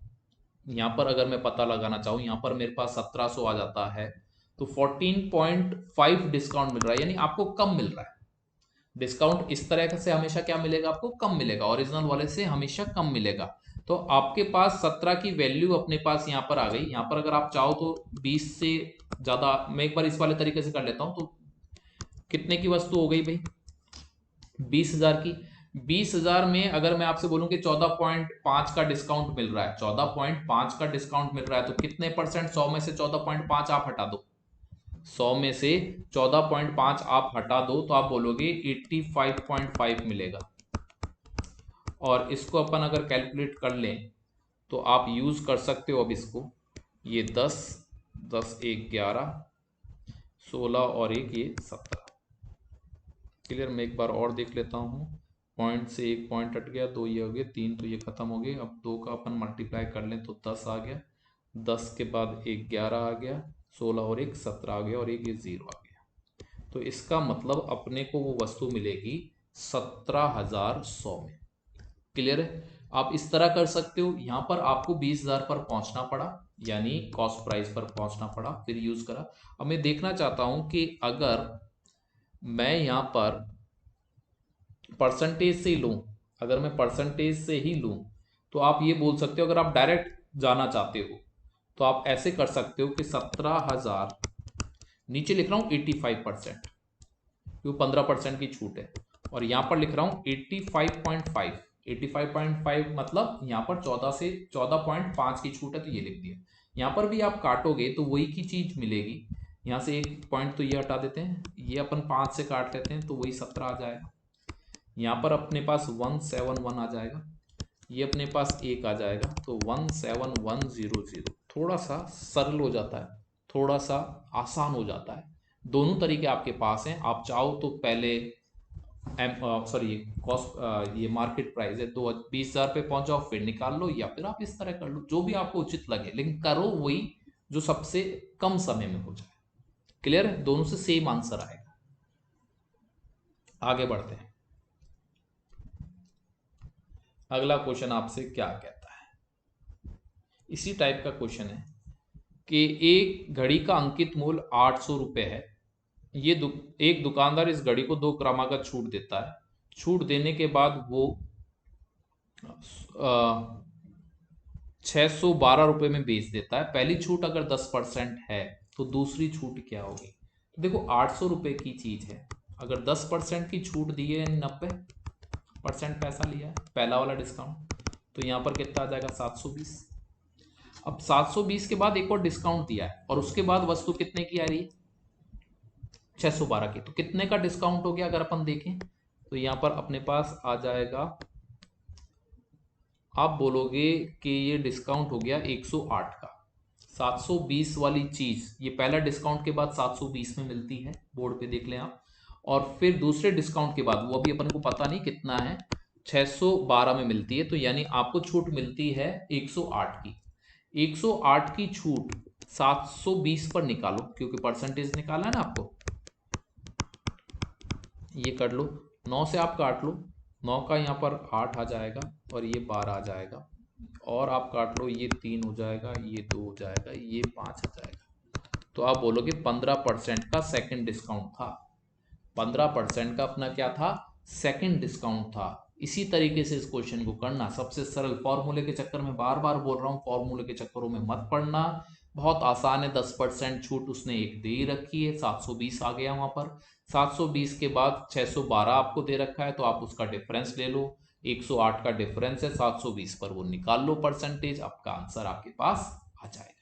यहाँ पर अगर मैं पता लगाना चाहूँ, यहाँ पर मेरे पास 1700 आ जाता है, तो 14.5 डिस्काउंट मिल रहा है, यानी आपको कम मिल रहा है। डिस्काउंट इस तरह से हमेशा क्या मिलेगा, आपको कम मिलेगा, ओरिजिनल वाले से हमेशा कम मिलेगा। तो आपके पास 17 की वैल्यू अपने पास यहाँ पर आ गई। यहाँ पर अगर आप चाहो तो 20 से ज्यादा, मैं एक बार इस वाले तरीके से कर लेता हूँ। तो कितने की वस्तु हो गई भाई, 20,000 की। 20,000 में अगर मैं आपसे बोलूं कि 14.5 का डिस्काउंट मिल रहा है, 14.5 का डिस्काउंट मिल रहा है, तो कितने परसेंट, 100 में से 14.5 आप हटा दो, 100 में से 14.5 आप हटा दो तो आप बोलोगे 85.5 मिलेगा। और इसको अपन अगर कैलकुलेट कर लें तो आप यूज कर सकते हो अब इसको, ये 10 10 1 11 16 और एक ये 17। क्लियर। मैं एक बार और देख लेता हूँ, पॉइंट से एक पॉइंट हट गया, 2 ये हो गए, 3 तो ये खत्म हो गए। अब 2 का अपन मल्टीप्लाई कर लें तो 10 आ गया, 10 के बाद एक 11 आ गया, 16 और एक 17 आ गया, और एक ये 0 आ गया। तो इसका मतलब अपने को वो वस्तु मिलेगी 17,100 में। क्लियर है। आप इस तरह कर सकते हो, यहां पर आपको 20,000 पर पहुंचना पड़ा, यानी कॉस्ट प्राइस पर पहुंचना पड़ा, फिर यूज करा। अब मैं देखना चाहता हूं कि अगर मैं यहां पर परसेंटेज से ही लूं, अगर मैं परसेंटेज से ही लूं तो आप ये बोल सकते हो, अगर आप डायरेक्ट जाना चाहते हो तो आप ऐसे कर सकते हो कि 17,000, नीचे लिख रहा हूं 85%, क्योंकि 15% की छूट है, और यहां पर लिख रहा हूं 85.5। 85.5 मतलब यहां पर 14 से 14.5 की छूट है, तो ये लिख दिया। यहां पर भी आप काटोगे तो वही की चीज मिलेगी। यहां से एक पॉइंट तो ये हटा देते हैं, ये अपन 5 से काट लेते हैं तो वही 17 आ जाएगा। यहाँ पर अपने पास 171 आ जाएगा, ये अपने पास एक आ जाएगा, तो 171,100। थोड़ा सा सरल हो जाता है, थोड़ा सा आसान हो जाता है। दोनों तरीके आपके पास हैं। आप चाहो तो पहले सॉरी कॉस्ट, ये मार्केट प्राइस है, तो 20,000 पे पहुंच जाओ फिर निकाल लो, या फिर आप इस तरह कर लो, जो भी आपको उचित लगे, लेकिन करो वही जो सबसे कम समय में हो जाए। क्लियर है, दोनों से सेम आंसर आएगा। आगे बढ़ते हैं। अगला क्वेश्चन आपसे क्या कहता है, इसी टाइप का क्वेश्चन है कि एक घड़ी का अंकित मूल्य 800 रुपये है। एक दुकानदार इस घड़ी को दो क्रमागत छूट देता है, छूट देने के बाद वो 612 रुपये में बेच देता है। पहली छूट अगर 10% है तो दूसरी छूट क्या होगी? तो देखो 800 रुपये की चीज है, अगर 10% की छूट दी है, 90% पैसा लिया है, पहला वाला डिस्काउंट, तो यहाँ पर कितना आ जाएगा? 720। अब 720 के बाद एक और डिस्काउंट दिया है और उसके बाद वस्तु कितने की आ रही है? 612 की। तो कितने का डिस्काउंट हो गया अगर अपन देखें तो यहाँ पर अपने पास आ जाएगा, आप बोलोगे कि ये डिस्काउंट हो गया 108 का। 720 वाली चीज ये पहला डिस्काउंट के बाद 720 में मिलती है, बोर्ड पे देख लें आप। और फिर दूसरे डिस्काउंट के बाद, वो अभी अपन को पता नहीं कितना है, 612 में मिलती है। तो यानी आपको छूट मिलती है 108 की। 108 की छूट 720 पर निकालो, क्योंकि परसेंटेज निकाला है ना आपको। ये कर लो, 9 से आप काट लो, 9 का यहाँ पर 8 आ जाएगा और ये 12 आ जाएगा, और आप काट लो, ये 3 हो जाएगा, ये 2 हो जाएगा, ये 5 आ जाएगा। तो आप बोलोगे 15% का सेकंड डिस्काउंट था। 15% का अपना क्या था? सेकंड डिस्काउंट था। इसी तरीके से इस क्वेश्चन को करना, सबसे सरल। फॉर्मूले के चक्कर में बार बार बोल रहा हूँ, फॉर्मूले के चक्करों में मत पड़ना, बहुत आसान है। 10% छूट उसने एक दे ही रखी है, 720 आ गया वहां पर। 720 के बाद 612 आपको दे रखा है, तो आप उसका डिफरेंस ले लो। 108 का डिफरेंस है, 720 पर वो निकाल लो परसेंटेज, आपका आंसर आपके पास आ जाएगा।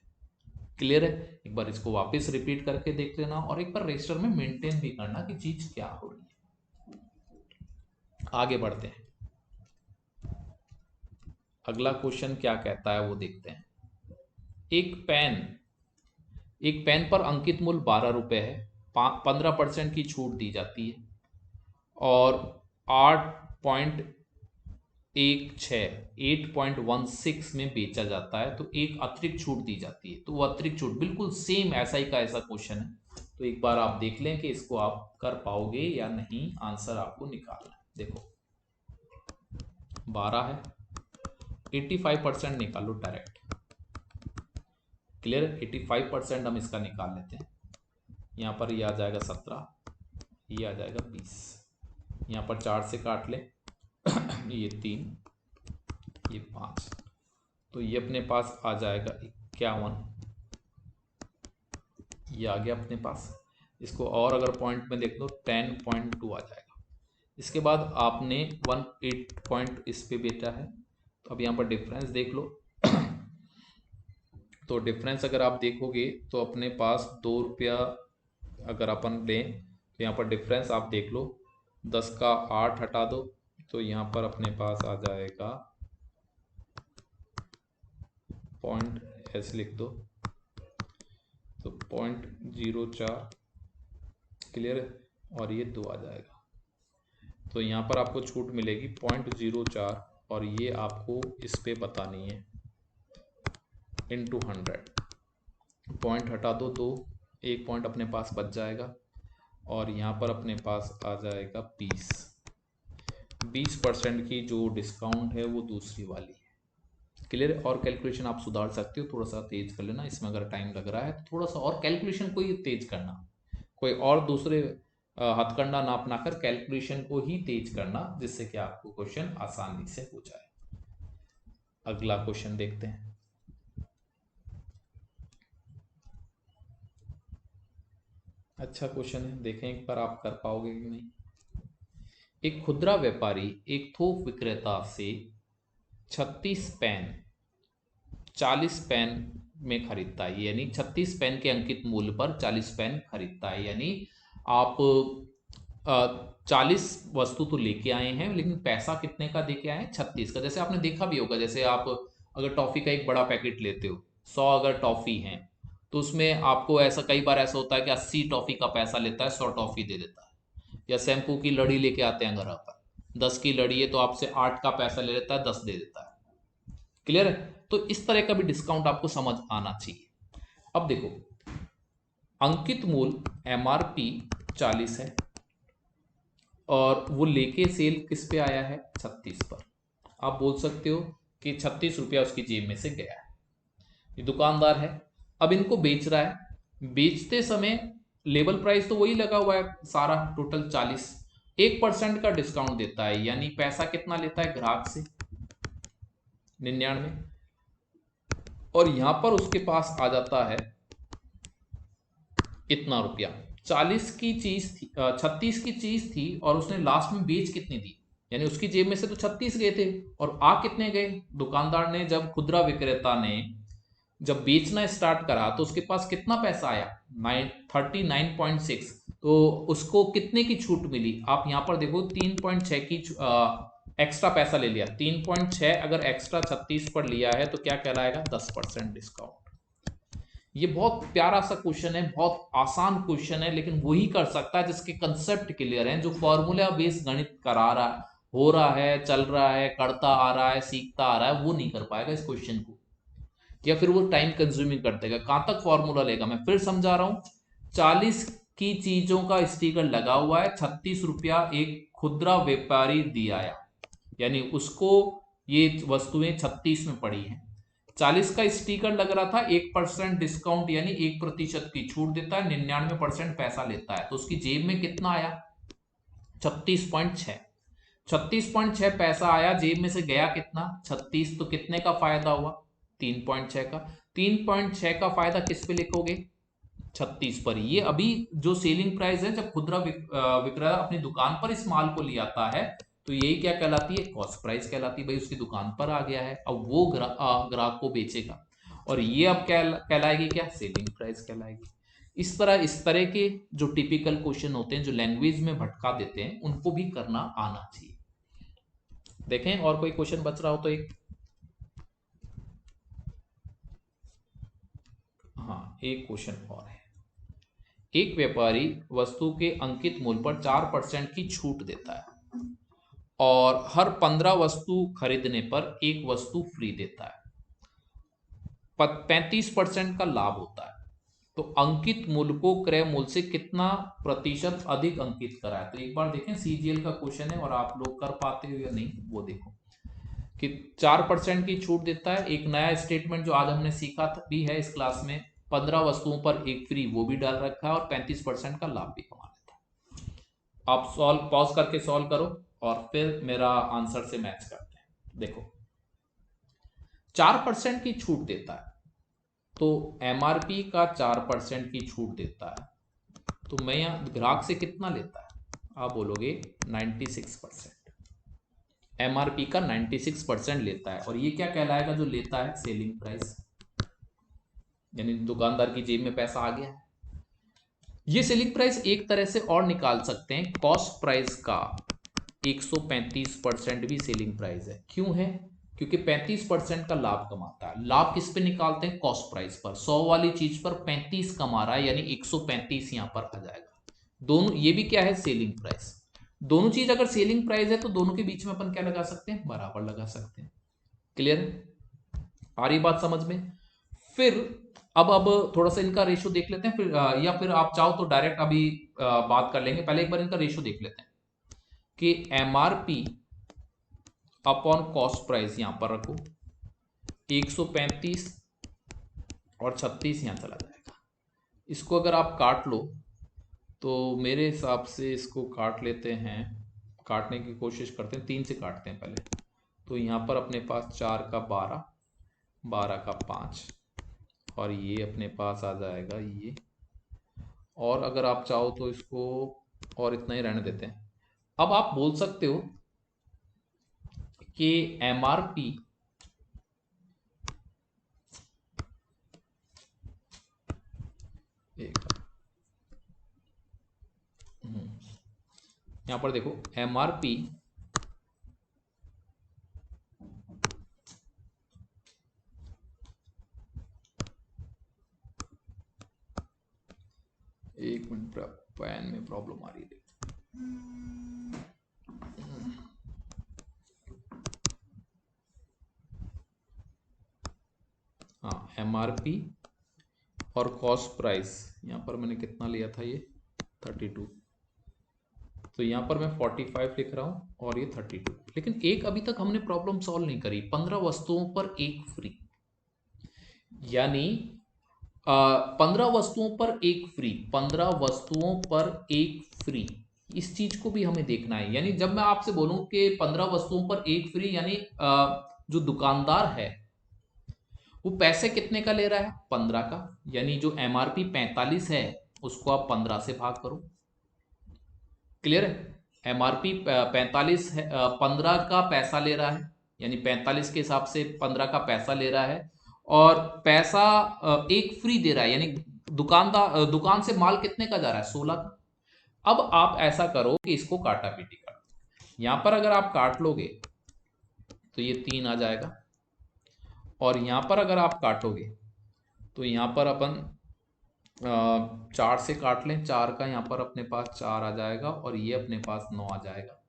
क्लियर है? एक बार इसको वापस रिपीट करके देख लेना और एक बार रजिस्टर में मेंटेन भी करना कि चीज क्या हो रही है। आगे बढ़ते हैं, अगला क्वेश्चन क्या कहता है वो देखते हैं। एक पेन पर अंकित मूल्य 12 रुपए है, 15% की छूट दी जाती है और 8.16 में बेचा जाता है, तो एक अतिरिक्त छूट दी जाती है। तो वो अतिरिक्त छूट बिल्कुल सेम ऐसा ही का ऐसा क्वेश्चन है। तो एक बार आप देख लें कि इसको आप कर पाओगे या नहीं, आंसर आपको निकालना है। देखो 12 है, 85% निकालो डायरेक्ट। क्लियर? 85% हम इसका निकाल लेते हैं। यहाँ पर ये आ जाएगा 17, ये आ जाएगा 20, यहाँ पर 4 से काट ले, ये 3, ये 5, तो ये अपने पास आ जाएगा 51, ये आ गया अपने पास। इसको और अगर पॉइंट में देख लो 10.2 आ जाएगा। इसके बाद आपने 18 पॉइंट इस पे बेचा है, तो अब यहाँ पर डिफरेंस देख लो। तो डिफरेंस अगर आप देखोगे तो अपने पास 2 रुपया अगर अपन लें, तो यहाँ पर डिफरेंस आप देख लो, 10 का 8 हटा दो, तो यहाँ पर अपने पास आ जाएगा पॉइंट ऐसे लिख दो, तो 0.04। क्लियर है? और ये 2 आ जाएगा, तो यहाँ पर आपको छूट मिलेगी 0.04, और ये आपको इस पे बतानी है इंटू 100। पॉइंट हटा दो 2, एक पॉइंट अपने पास बच जाएगा, और यहाँ पर अपने पास आ जाएगा 20% की जो डिस्काउंट है वो दूसरी वाली है। क्लियर है? और कैलकुलेशन आप सुधार सकते हो, थोड़ा सा तेज कर लेना, इसमें अगर टाइम लग रहा है तो थोड़ा सा और कैलकुलेशन को ही तेज करना, कोई और दूसरे हथकंडा ना अपना कर कैलकुलेशन को ही तेज करना, जिससे कि आपको क्वेश्चन आसानी से हो जाए। अगला क्वेश्चन देखते हैं। अच्छा क्वेश्चन है, देखें एक बार आप कर पाओगे कि नहीं। एक खुदरा व्यापारी एक थोक विक्रेता से 36 पेन 40 पेन में खरीदता है, यानी 36 पेन के अंकित मूल्य पर 40 पेन खरीदता है। यानी आप 40 वस्तु तो लेके आए हैं, लेकिन पैसा कितने का देके आए हैं? 36 का। जैसे आपने देखा भी होगा, जैसे आप अगर टॉफी का एक बड़ा पैकेट लेते हो, 100 अगर टॉफी है, तो उसमें आपको ऐसा कई बार ऐसा होता है कि 80 टॉफी का पैसा लेता है, 100 टॉफी दे देता है। या शैम्पू की लड़ी लेके आते हैं घर पर, 10 की लड़ी है तो आपसे 8 का पैसा ले लेता है, 10 दे देता है। क्लियर है? तो इस तरह का भी डिस्काउंट आपको समझ आना चाहिए। अब देखो, अंकित मूल्य एमआरपी 40 है और वो लेके सेल किस पे आया है? 36 पर। आप बोल सकते हो कि 36 रुपया उसकी जेब में से गया है। ये दुकानदार है, अब इनको बेच रहा है। बेचते समय लेबल प्राइस तो वही लगा हुआ है, सारा टोटल 40, 1% का डिस्काउंट देता है, यानी पैसा कितना लेता है ग्राहक से 99, और यहां पर उसके पास आ जाता है इतना रुपया। 40 की चीज थी, 36 की चीज थी, और उसने लास्ट में बेच कितनी दी, यानी उसकी जेब में से तो 36 गए थे और आ कितने गए। दुकानदार ने जब खुदरा विक्रेता ने जब बेचना स्टार्ट करा तो उसके पास कितना पैसा आया 39.6, तो उसको कितने की छूट मिली। आप यहां पर देखो 3.6 की एक्स्ट्रा पैसा ले लिया। 3.6 अगर एक्स्ट्रा 36 पर लिया है तो क्या कहलाएगा 10% डिस्काउंट। ये बहुत प्यारा सा क्वेश्चन है, बहुत आसान क्वेश्चन है, लेकिन वही कर सकता है जिसके कंसेप्ट क्लियर हैं, जो फॉर्मूला बेस्ड गणित करा रहा हो रहा है, चल रहा है, करता आ रहा है, सीखता आ रहा है, वो नहीं कर पाएगा इस क्वेश्चन को, या फिर वो टाइम कंज्यूमिंग कर देगा। कहां तक फॉर्मूला लेगा, मैं फिर समझा रहा हूं। 40 की चीजों का स्टिकर लगा हुआ है, 36 रुपया एक खुदरा व्यापारी दिया, यानी उसको ये वस्तुएं 36 में पड़ी हैं। 40 का स्टिकर लग रहा था, 1% डिस्काउंट यानी 1% की छूट देता है, 99% पैसा लेता है, तो उसकी जेब में कितना आया 36.6। 36.6 पैसा आया, जेब में से गया कितना 36, तो कितने का फायदा हुआ 3.6 का। 3.6 का फायदा किस पे लिखोगे 36 पर। ये अभी जो सेलिंग प्राइस है, जब खुदरा विक्रेता अपनी दुकान पर इस माल को ले आता है तो यही क्या कहलाती है कॉस्ट प्राइस कहलाती है। भाई उसकी दुकान पर आ गया है, अब वो ग्राहक को बेचेगा, और ये अब कहलाएगी क्या सेलिंग प्राइस कहलाएगी। इस तरह के जो टिपिकल क्वेश्चन होते हैं जो लैंग्वेज में भटका देते हैं, उनको भी करना आना चाहिए। देखें और कोई क्वेश्चन बच रहा हो तो एक, हाँ एक क्वेश्चन और है। एक व्यापारी वस्तु के अंकित मूल्य पर 4% की छूट देता है और हर 15 वस्तु खरीदने पर एक वस्तु फ्री देता है। 35% का लाभ होता है, तो अंकित मूल्य को क्रय मूल्य से कितना प्रतिशत अधिक अंकित करा है। तो एक बार देखें सीजीएल का क्वेश्चन है और आप लोग कर पाते हो या नहीं वो देखो कि 4% की छूट देता है। एक नया स्टेटमेंट जो आज हमने सीखा भी है इस क्लास में, 15 वस्तुओं पर एक फ्री वो भी डाल रखा है, और 35% का लाभ भी कमा लेता है। आप सॉल्व पॉज करके सॉल्व करो और फिर मेरा आंसर से मैच करते हैं। देखो 4% की छूट देता है, तो एमआरपी का 4% की छूट देता है, तो मैं यहां ग्राहक से कितना लेता है, आप बोलोगे 96%। एमआरपी का 96% लेता है, और ये क्या कहलाएगा जो लेता है सेलिंग प्राइस, यानी दुकानदार की जेब में पैसा आ गया है। ये सेलिंग प्राइस एक तरह से और निकाल सकते हैं, कॉस्ट प्राइस का 135% भी सेलिंग प्राइस है। क्यों है, क्योंकि 35% का लाभ कमाता है। लाभ किस पे निकालते हैं कॉस्ट प्राइस पर, 100 वाली चीज पर 35 कमा रहा है, यानी 135 यहां पर आ जाएगा। दोनों ये भी क्या है सेलिंग प्राइस। दोनों चीज अगर सेलिंग प्राइस है तो दोनों के बीच में अपन क्या लगा सकते हैं बराबर लगा सकते हैं। क्लियर, आ रही बात समझ में। फिर अब थोड़ा सा इनका रेशो देख लेते हैं, फिर या फिर आप चाहो तो डायरेक्ट अभी बात कर लेंगे। पहले एक बार इनका रेशो देख लेते हैं कि एमआरपी अपॉन कॉस्ट प्राइस यहां पर रखो, 135 और 36 यहां चला जाएगा। इसको अगर आप काट लो तो मेरे हिसाब से इसको काट लेते हैं, काटने की कोशिश करते हैं, 3 से काटते हैं पहले। तो यहाँ पर अपने पास 4 का 12, 12 का 5, और ये अपने पास आ जाएगा ये। और अगर आप चाहो तो इसको और इतना ही रहने देते हैं। अब आप बोल सकते हो कि एमआरपी यहां पर देखो एमआरपी एक मिनट, पैन में प्रॉब्लम आ रही है। हाँ एमआरपी और कॉस्ट प्राइस, यहाँ पर मैंने कितना लिया था ये 32, तो यहाँ पर मैं 45 लिख रहा हूँ और ये 32। लेकिन एक अभी तक हमने प्रॉब्लम सॉल्व नहीं करी, 15 वस्तुओं पर एक फ्री, यानी 15 वस्तुओं पर एक फ्री, 15 वस्तुओं पर एक फ्री, इस चीज को भी हमें देखना है। यानी जब मैं आपसे बोलूं कि 15 वस्तुओं पर एक फ्री, यानी जो दुकानदार है वो पैसे कितने का ले रहा है, 15 का। यानी जो एमआरपी 45 है उसको आप 15 से भाग करो। क्लियर है? एमआरपी 45 है, 15 का पैसा ले रहा है, यानी 45 के हिसाब से 15 का पैसा ले रहा है, और पैसा एक फ्री दे रहा है, यानी दुकान से माल कितने का जा रहा है, 16 का। अब आप ऐसा करो कि इसको काटा पीटी कर दो। यहां पर अगर आप काट लोगे तो ये 3 आ जाएगा, और यहां पर अगर आप काटोगे तो यहां पर अपन 4 से काट लें, 4 का यहाँ पर अपने पास 4 आ जाएगा, और ये अपने पास 9 आ जाएगा।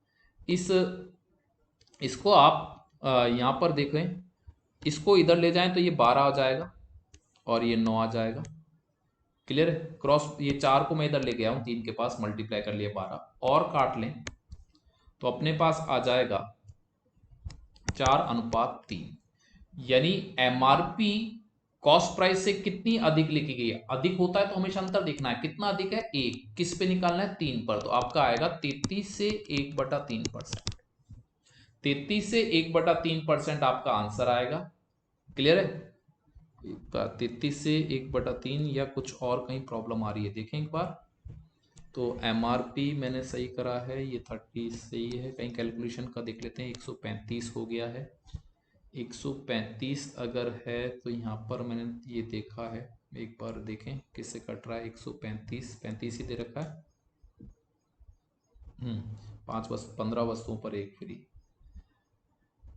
इसको आप यहाँ पर देखें, इसको इधर ले जाएं तो ये 12 आ जाएगा और ये 9 आ जाएगा। क्लियर है? क्रॉस, ये 4 को मैं इधर ले गया हूँ, 3 के पास मल्टीप्लाई कर लिया 12, और काट लें तो अपने पास आ जाएगा 4:3। यानी एमआरपी कॉस्ट प्राइस से कितनी अधिक लिखी गई है। अधिक होता है तो हमेशा अंतर देखना है, कितना अधिक है, 1। किस पे निकालना है, 3 पर। तो आपका आएगा 33 से 1/3%। 33 से 1/3% आपका आंसर आएगा। क्लियर है? 33 से 1/3, या कुछ और कहीं प्रॉब्लम आ रही है, देखें एक बार। तो एमआरपी मैंने सही करा है, ये 30 सही है, कहीं कैलकुलेशन का देख लेते हैं। 135 हो गया है, 135 अगर है तो यहाँ पर मैंने ये देखा है, एक बार देखें किससे कट रहा है। 135 35 ही दे रखा है। 15 वस्तुओं पर एक फ्री।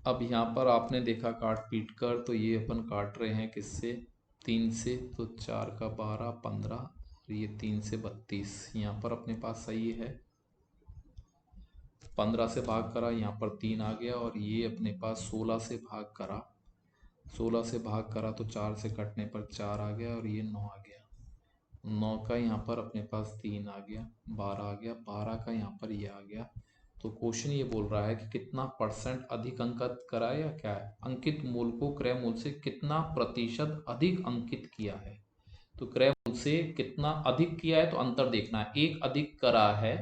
अब यहाँ पर आपने देखा काट पीट कर, तो ये अपन काट रहे हैं किससे, 3 से। तो 4 का 12, 15, और ये 3 से 32। यहाँ पर अपने पास सही है, 15 से भाग करा, यहाँ पर 3 आ गया, और ये अपने पास 16 से भाग करा। 16 से भाग करा तो 4 से कटने पर 4 आ गया, और ये 9 आ गया। 9 का यहाँ पर अपने पास 3 आ गया, 12 आ गया, 12 का यहाँ पर ये आ गया। तो क्वेश्चन ये बोल रहा है कि कितना परसेंट अधिक अंकित करा है, या क्या है, अंकित मूल को क्रय मूल से कितना प्रतिशत अधिक अंकित किया है। तो क्रय मूल से कितना अधिक किया है, तो अंतर देखना है। 1 अधिक करा है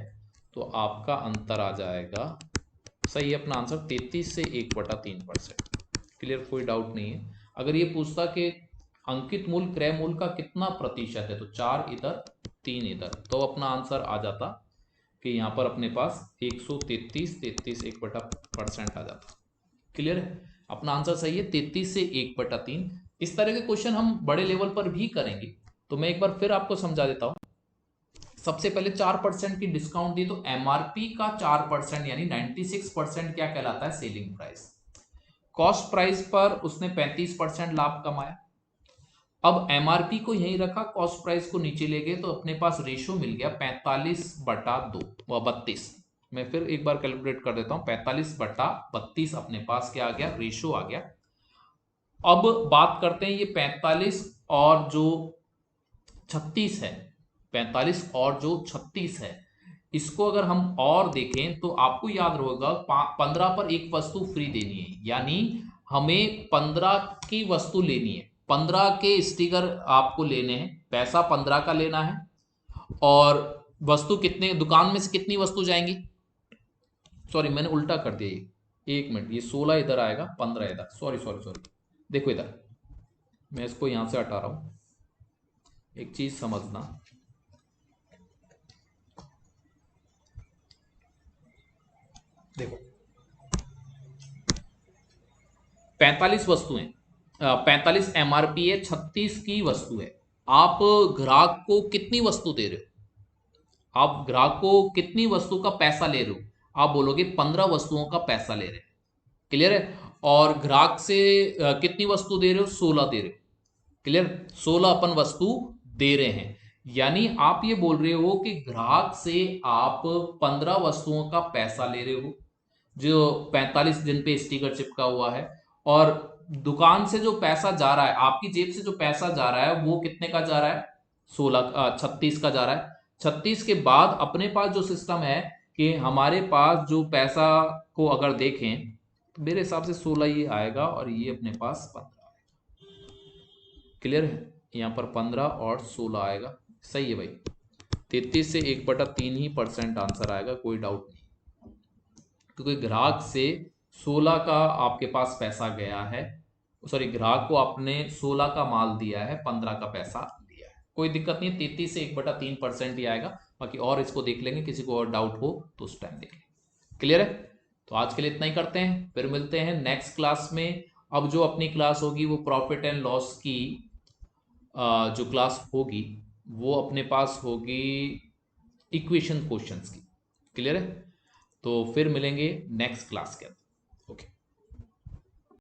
तो आपका अंतर आ जाएगा, सही है अपना आंसर, 33 से 1/3%। क्लियर? कोई डाउट नहीं है। अगर ये पूछता कि अंकित मूल क्रय मूल का कितना प्रतिशत है, तो 4 इधर 3 इधर, तो अपना आंसर आ जाता कि यहाँ पर अपने पास 133 33 1% आ जाता। क्लियर है? अपना आंसर सही है, 33 से 1/3। इस तरह के क्वेश्चन हम बड़े लेवल पर भी करेंगे, तो मैं एक बार फिर आपको समझा देता हूं। सबसे पहले 4% की डिस्काउंट दी, तो एमआरपी का 4% यानी 96% क्या कहलाता है, सेलिंग प्राइस। कॉस्ट प्राइस पर उसने 35% लाभ कमाया। अब एमआरपी को यहीं रखा, कॉस्ट प्राइस को नीचे ले गए, तो अपने पास रेशो मिल गया 45/2 व 32। मैं फिर एक बार कैलकुलेट कर देता हूं, 45/32 अपने पास क्या आ गया, रेशो आ गया। अब बात करते हैं ये 45 और जो 36 है, 45 और जो 36 है, इसको अगर हम और देखें तो आपको याद रहेगा 15 पर एक वस्तु फ्री देनी है, यानी हमें 15 की वस्तु लेनी है, 15 के स्टिकर आपको लेने हैं, पैसा 15 का लेना है, और वस्तु कितने, दुकान में से कितनी वस्तु जाएंगी, सॉरी मैंने उल्टा कर दिया, ये 1 मिनट, ये 16 इधर आएगा, 15 इधर, सॉरी सॉरी सॉरी, देखो इधर मैं इसको यहां से हटा रहा हूं, एक चीज समझना। देखो 45 वस्तुएं, 45 एमआरपी है, 36 की वस्तु है। आप ग्राहक को कितनी वस्तु दे रहे हो, आप ग्राहक को कितनी वस्तु का पैसा ले रहे हो, आप बोलोगे 15 वस्तुओं का पैसा ले रहे हैं। क्लियर है? और ग्राहक से कितनी वस्तु दे रहे हो, 16 दे रहे हो। क्लियर? 16 अपन वस्तु दे रहे हैं, यानी आप ये बोल रहे हो कि ग्राहक से आप 15 वस्तुओं का पैसा ले रहे हो, जो 45 दिन पे स्टिकर चिपका हुआ है, और दुकान से जो पैसा जा रहा है, आपकी जेब से जो पैसा जा रहा है वो कितने का जा रहा है, 36 का जा रहा है। 36 के बाद अपने पास जो सिस्टम है कि हमारे पास जो पैसा को अगर देखें तो मेरे हिसाब से 16 ही आएगा, और ये अपने पास 15 है। क्लियर है? यहाँ पर 15 और 16 आएगा, सही है भाई। 33 से 1/3 ही % आंसर आएगा, कोई डाउट नहीं, क्योंकि ग्राहक से 16 का आपके पास पैसा गया है, सॉरी ग्राहक को आपने 16 का माल दिया है, 15 का पैसा लिया है, कोई दिक्कत नहीं, 33 से 1/3% ही आएगा। बाकी और इसको देख लेंगे, किसी को और डाउट हो तो उस टाइम देख लेंगे। क्लियर है? तो आज के लिए इतना ही करते हैं, फिर मिलते हैं नेक्स्ट क्लास में। अब जो अपनी क्लास होगी वो प्रॉफिट एंड लॉस की जो क्लास होगी वो अपने पास होगी इक्वेशन क्वेश्चंस की। क्लियर है? तो फिर मिलेंगे नेक्स्ट क्लास के अंदर।